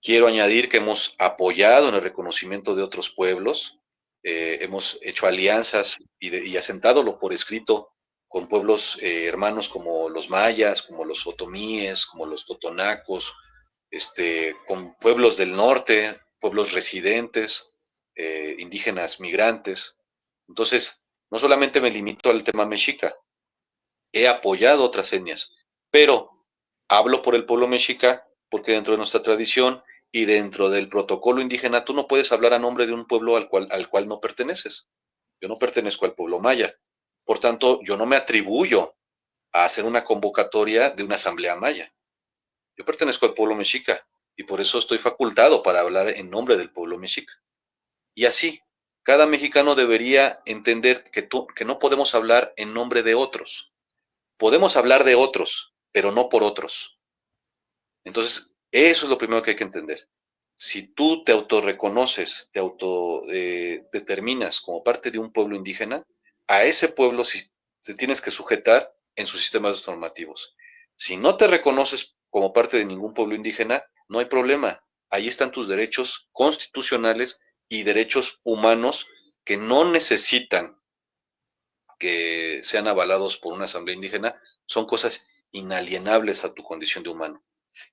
Quiero añadir que hemos apoyado en el reconocimiento de otros pueblos, hemos hecho alianzas y asentándolo por escrito con pueblos hermanos como los mayas, como los otomíes, como los totonacos, con pueblos del norte, pueblos residentes, indígenas migrantes. Entonces, no solamente me limito al tema mexica, he apoyado otras etnias, pero hablo por el pueblo mexica porque dentro de nuestra tradición y dentro del protocolo indígena tú no puedes hablar a nombre de un pueblo al cual no perteneces. Yo no pertenezco al pueblo maya. Por tanto, yo no me atribuyo a hacer una convocatoria de una asamblea maya. Yo pertenezco al pueblo mexica y por eso estoy facultado para hablar en nombre del pueblo mexica. Y así, cada mexicano debería entender que no podemos hablar en nombre de otros. Podemos hablar de otros, pero no por otros. Entonces, eso es lo primero que hay que entender. Si tú te autorreconoces, te autodeterminas como parte de un pueblo indígena, a ese pueblo sí te tienes que sujetar en sus sistemas normativos. Si no te reconoces como parte de ningún pueblo indígena, no hay problema. Ahí están tus derechos constitucionales y derechos humanos que no necesitan que sean avalados por una asamblea indígena, son cosas inalienables a tu condición de humano.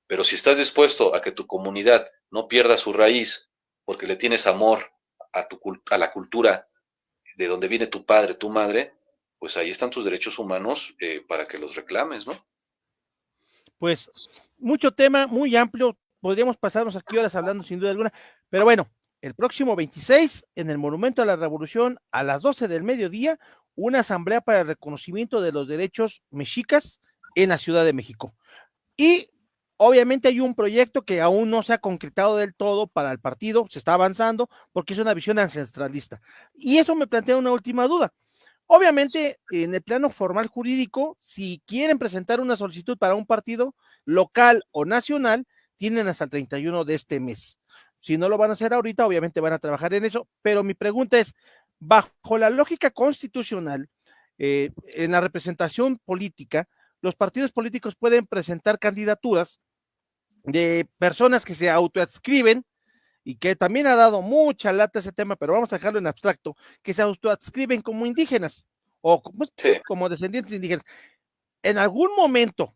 Pero si estás dispuesto a que tu comunidad no pierda su raíz porque le tienes amor a la cultura de donde viene tu padre, tu madre, pues ahí están tus derechos humanos para que los reclames, ¿no? Pues mucho tema, muy amplio, podríamos pasarnos aquí horas hablando sin duda alguna, pero bueno, el próximo 26 en el Monumento a la Revolución a las 12 del mediodía, una asamblea para el reconocimiento de los derechos mexicas en la Ciudad de México. Y obviamente hay un proyecto que aún no se ha concretado del todo para el partido, se está avanzando porque es una visión ancestralista. Y eso me plantea una última duda. Obviamente, en el plano formal jurídico, si quieren presentar una solicitud para un partido local o nacional, tienen hasta el 31 de este mes. Si no lo van a hacer ahorita, obviamente van a trabajar en eso, pero mi pregunta es, bajo la lógica constitucional, en la representación política, los partidos políticos pueden presentar candidaturas de personas que se autoadscriben y que también ha dado mucha lata ese tema, pero vamos a dejarlo en abstracto, que se autoadscriben como indígenas o pues, sí, Sí. como descendientes indígenas. En algún momento,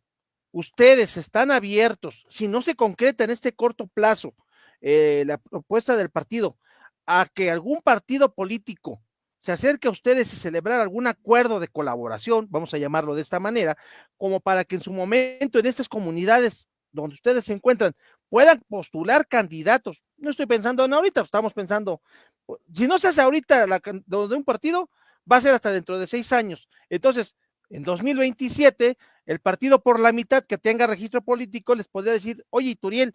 ustedes están abiertos, si no se concreta en este corto plazo la propuesta del partido, a que algún partido político se acerque a ustedes y celebrar algún acuerdo de colaboración, vamos a llamarlo de esta manera, como para que en su momento en estas comunidades donde ustedes se encuentran puedan postular candidatos. No estoy pensando en ahorita, estamos pensando, si no se hace ahorita de un partido, va a ser hasta dentro de 6 años. Entonces, en 2027, el partido por la mitad que tenga registro político les podría decir, oye, Turiel,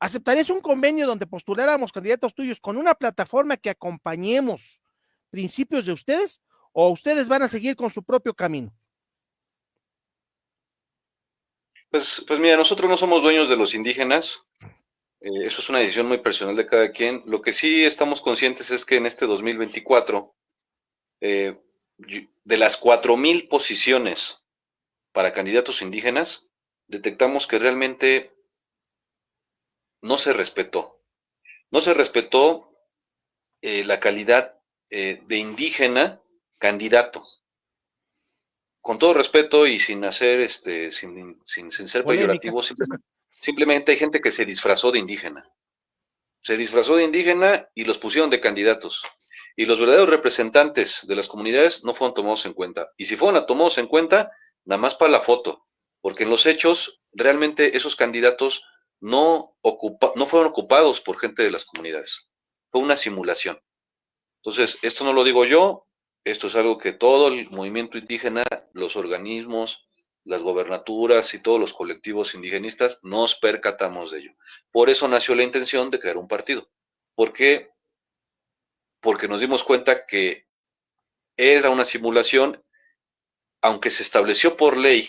¿aceptarías un convenio donde postuláramos candidatos tuyos con una plataforma que acompañemos principios de ustedes o ustedes van a seguir con su propio camino? Pues mira, nosotros no somos dueños de los indígenas. Eso es una decisión muy personal de cada quien. Lo que sí estamos conscientes es que en este 2024, eh, de las 4,000 posiciones para candidatos indígenas, detectamos que realmente no se respetó. No se respetó la calidad de indígena candidato. Con todo respeto y sin hacer, sin ser Polémica. peyorativo, simplemente hay gente que se disfrazó de indígena. Se disfrazó de indígena y los pusieron de candidatos. Y los verdaderos representantes de las comunidades no fueron tomados en cuenta. Y si fueron tomados en cuenta, nada más para la foto. Porque en los hechos, realmente esos candidatos no fueron ocupados por gente de las comunidades. Fue una simulación. Entonces, esto no lo digo yo, esto es algo que todo el movimiento indígena, los organismos, las gobernaturas y todos los colectivos indigenistas nos percatamos de ello. Por eso nació la intención de crear un partido. ¿Por qué? Porque nos dimos cuenta que era una simulación, aunque se estableció por ley,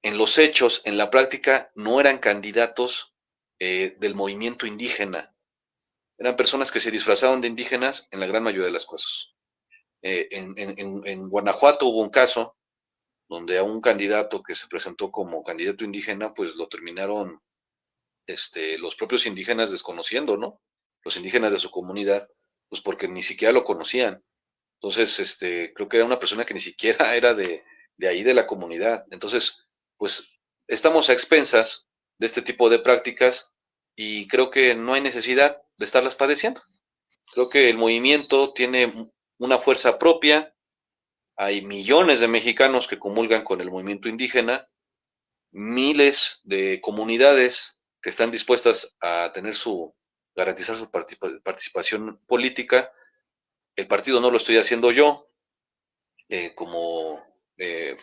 en los hechos, en la práctica, no eran candidatos del movimiento indígena. Eran personas que se disfrazaban de indígenas en la gran mayoría de las cosas. En Guanajuato hubo un caso donde a un candidato que se presentó como candidato indígena, pues lo terminaron los propios indígenas desconociendo, ¿no? Los indígenas de su comunidad, pues porque ni siquiera lo conocían. Entonces, creo que era una persona que ni siquiera era de ahí de la comunidad. Entonces, pues estamos a expensas de este tipo de prácticas y creo que no hay necesidad de estarlas padeciendo. Creo que el movimiento tiene una fuerza propia, hay millones de mexicanos que comulgan con el movimiento indígena, miles de comunidades que están dispuestas a tener garantizar su participación política. El partido no lo estoy haciendo yo como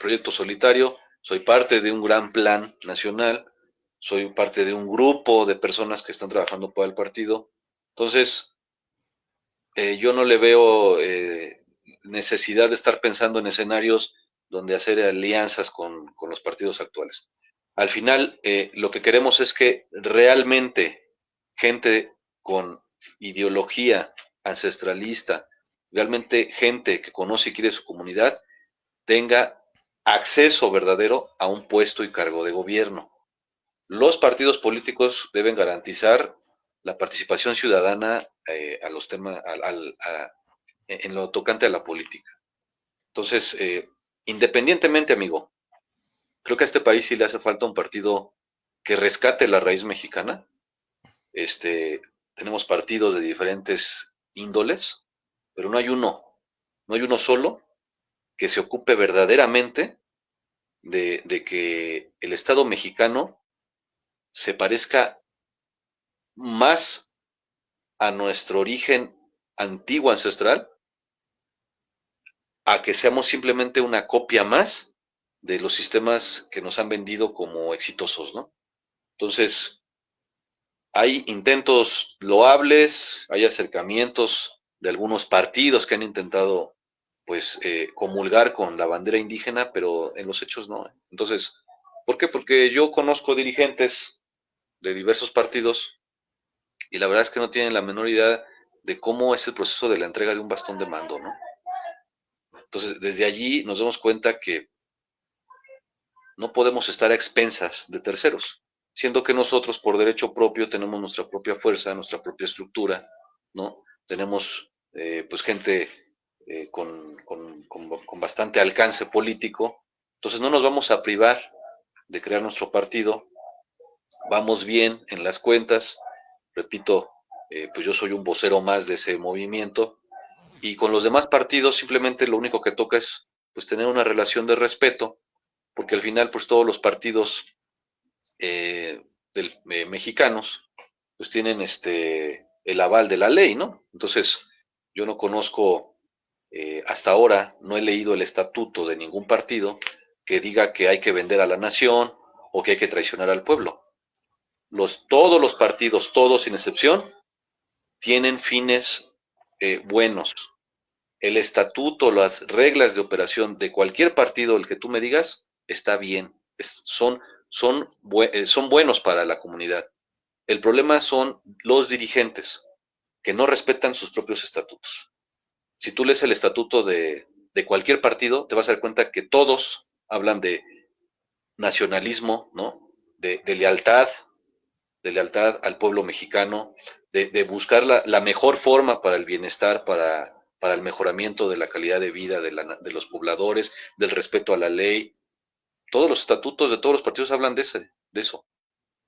proyecto solitario, soy parte de un gran plan nacional, soy parte de un grupo de personas que están trabajando para el partido. Entonces, yo no le veo necesidad de estar pensando en escenarios donde hacer alianzas con los partidos actuales. Al final, lo que queremos es que realmente gente con ideología ancestralista, realmente gente que conoce y quiere su comunidad, tenga acceso verdadero a un puesto y cargo de gobierno. Los partidos políticos deben garantizar la participación ciudadana a los temas, en lo tocante a la política. Entonces, independientemente, amigo, creo que a este país sí le hace falta un partido que rescate la raíz mexicana. Este, tenemos partidos de diferentes índoles, pero no hay uno solo que se ocupe verdaderamente de que el Estado mexicano se parezca más a nuestro origen antiguo ancestral, a que seamos simplemente una copia más de los sistemas que nos han vendido como exitosos, ¿no? Entonces, hay intentos loables, hay acercamientos de algunos partidos que han intentado, pues, comulgar con la bandera indígena, pero en los hechos no. Entonces, ¿por qué? Porque yo conozco dirigentes de diversos partidos y la verdad es que no tienen la menor idea de cómo es el proceso de la entrega de un bastón de mando, ¿no? Entonces, desde allí nos damos cuenta que no podemos estar a expensas de terceros, siendo que nosotros por derecho propio tenemos nuestra propia fuerza, nuestra propia estructura, ¿no? Tenemos pues gente con bastante alcance político, entonces no nos vamos a privar de crear nuestro partido, vamos bien en las cuentas, repito, pues yo soy un vocero más de ese movimiento, y con los demás partidos simplemente lo único que toca es pues tener una relación de respeto, porque al final pues todos los partidos mexicanos pues tienen el aval de la ley, ¿no? Entonces yo no conozco hasta ahora, no he leído el estatuto de ningún partido que diga que hay que vender a la nación o que hay que traicionar al pueblo. Todos los partidos, todos sin excepción, tienen fines buenos. El estatuto, las reglas de operación de cualquier partido, el que tú me digas, está bien. Son buenos para la comunidad. El problema son los dirigentes que no respetan sus propios estatutos. Si tú lees el estatuto de cualquier partido, te vas a dar cuenta que todos hablan de nacionalismo, ¿no? De lealtad al pueblo mexicano, de buscar la mejor forma para el bienestar, para el mejoramiento de la calidad de vida de los pobladores, del respeto a la ley. Todos los estatutos de todos los partidos hablan de eso.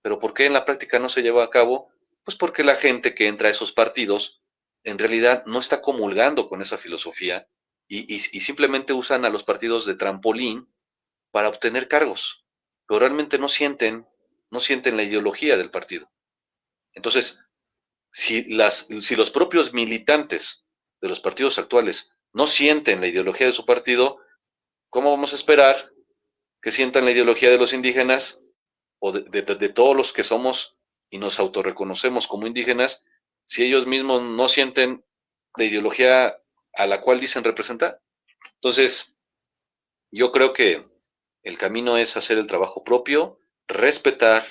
Pero ¿por qué en la práctica no se lleva a cabo? Pues porque la gente que entra a esos partidos en realidad no está comulgando con esa filosofía y simplemente usan a los partidos de trampolín para obtener cargos, pero realmente no sienten la ideología del partido. Entonces, si los propios militantes de los partidos actuales no sienten la ideología de su partido, ¿cómo vamos a esperar que sientan la ideología de los indígenas o de todos los que somos y nos autorreconocemos como indígenas si ellos mismos no sienten la ideología a la cual dicen representar? Entonces, yo creo que el camino es hacer el trabajo propio, respetar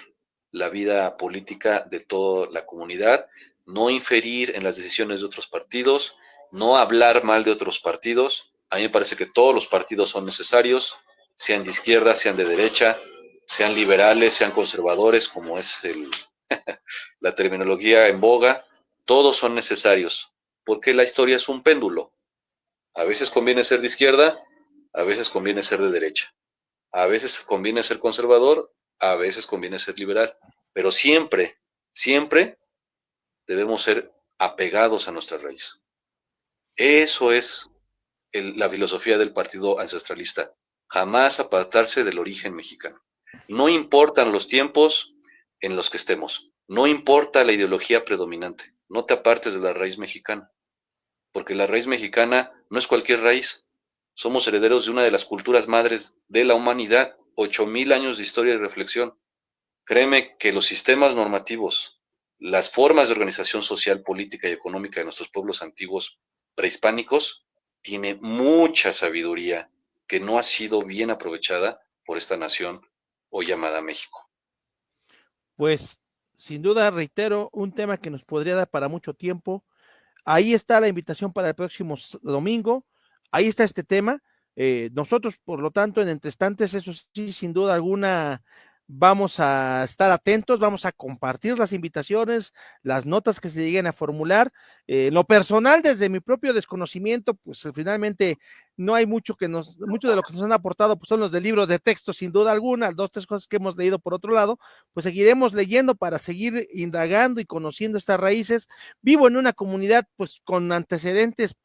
la vida política de toda la comunidad, no inferir en las decisiones de otros partidos, no hablar mal de otros partidos. A mí me parece que todos los partidos son necesarios, sean de izquierda, sean de derecha, sean liberales, sean conservadores, como es la terminología en boga, todos son necesarios, porque la historia es un péndulo. A veces conviene ser de izquierda, a veces conviene ser de derecha. A veces conviene ser conservador, a veces conviene ser liberal, pero siempre, siempre debemos ser apegados a nuestra raíz. Eso es la filosofía del partido ancestralista, jamás apartarse del origen mexicano. No importan los tiempos en los que estemos, no importa la ideología predominante, no te apartes de la raíz mexicana, porque la raíz mexicana no es cualquier raíz. Somos herederos de una de las culturas madres de la humanidad, 8,000 años de historia y reflexión. Créeme que los sistemas normativos, las formas de organización social, política y económica de nuestros pueblos antiguos prehispánicos, tiene mucha sabiduría que no ha sido bien aprovechada por esta nación hoy llamada México. Pues sin duda, reitero, un tema que nos podría dar para mucho tiempo. Ahí está la invitación para el próximo domingo. Ahí está este tema. Nosotros, por lo tanto, en Entrestantes, eso sí, sin duda alguna, vamos a estar atentos, vamos a compartir las invitaciones, las notas que se lleguen a formular. Lo personal, desde mi propio desconocimiento, pues finalmente no hay mucho mucho de lo que nos han aportado, pues son los del libro de texto, sin duda alguna, 2, 3 cosas que hemos leído por otro lado, pues seguiremos leyendo para seguir indagando y conociendo estas raíces. Vivo en una comunidad pues con antecedentes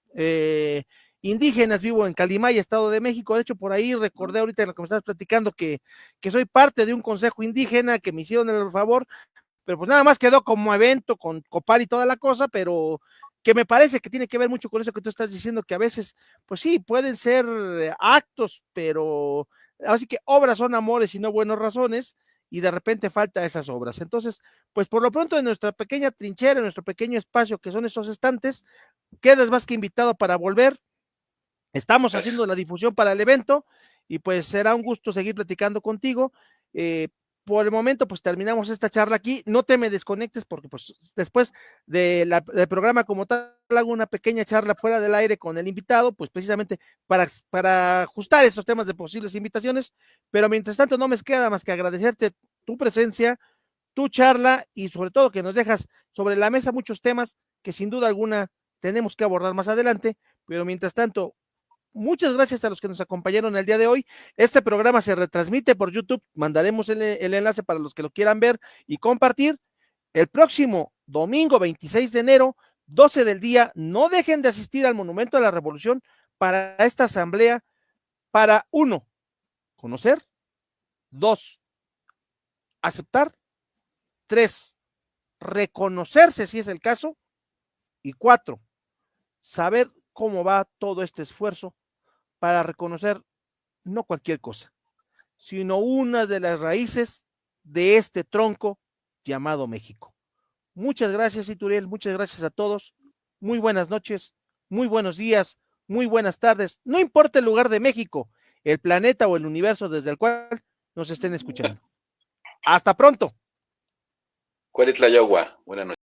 indígenas, vivo en Calimay, Estado de México. De hecho, por ahí recordé ahorita en lo que me estabas platicando que soy parte de un consejo indígena, que me hicieron el favor, pero pues nada más quedó como evento con Copal y toda la cosa, pero que me parece que tiene que ver mucho con eso que tú estás diciendo, que a veces, pues sí, pueden ser actos, pero así que obras son amores y no buenas razones, y de repente falta esas obras. Entonces, pues por lo pronto en nuestra pequeña trinchera, en nuestro pequeño espacio que son estos estantes, quedas más que invitado para volver. Estamos Gracias. haciendo la difusión para el evento y pues será un gusto seguir platicando contigo. Eh, por el momento, pues terminamos esta charla aquí. No te me desconectes porque pues después del programa como tal hago una pequeña charla fuera del aire con el invitado, pues precisamente para ajustar estos temas de posibles invitaciones. Pero mientras tanto no me queda más que agradecerte tu presencia, tu charla y sobre todo que nos dejas sobre la mesa muchos temas que sin duda alguna tenemos que abordar más adelante. Pero mientras tanto, muchas gracias a los que nos acompañaron el día de hoy. Este programa se retransmite por YouTube. Mandaremos el enlace para los que lo quieran ver y compartir. El próximo domingo 26 de enero, 12 del día, no dejen de asistir al Monumento a la Revolución para esta asamblea, para 1, conocer, 2, aceptar, 3, reconocerse si es el caso, y 4, saber cómo va todo este esfuerzo para reconocer no cualquier cosa, sino una de las raíces de este tronco llamado México. Muchas gracias, Ituriel, muchas gracias a todos. Muy buenas noches, muy buenos días, muy buenas tardes. No importa el lugar de México, el planeta o el universo desde el cual nos estén escuchando. Hasta pronto. ¿Cuál es la yagua? Buenas noches.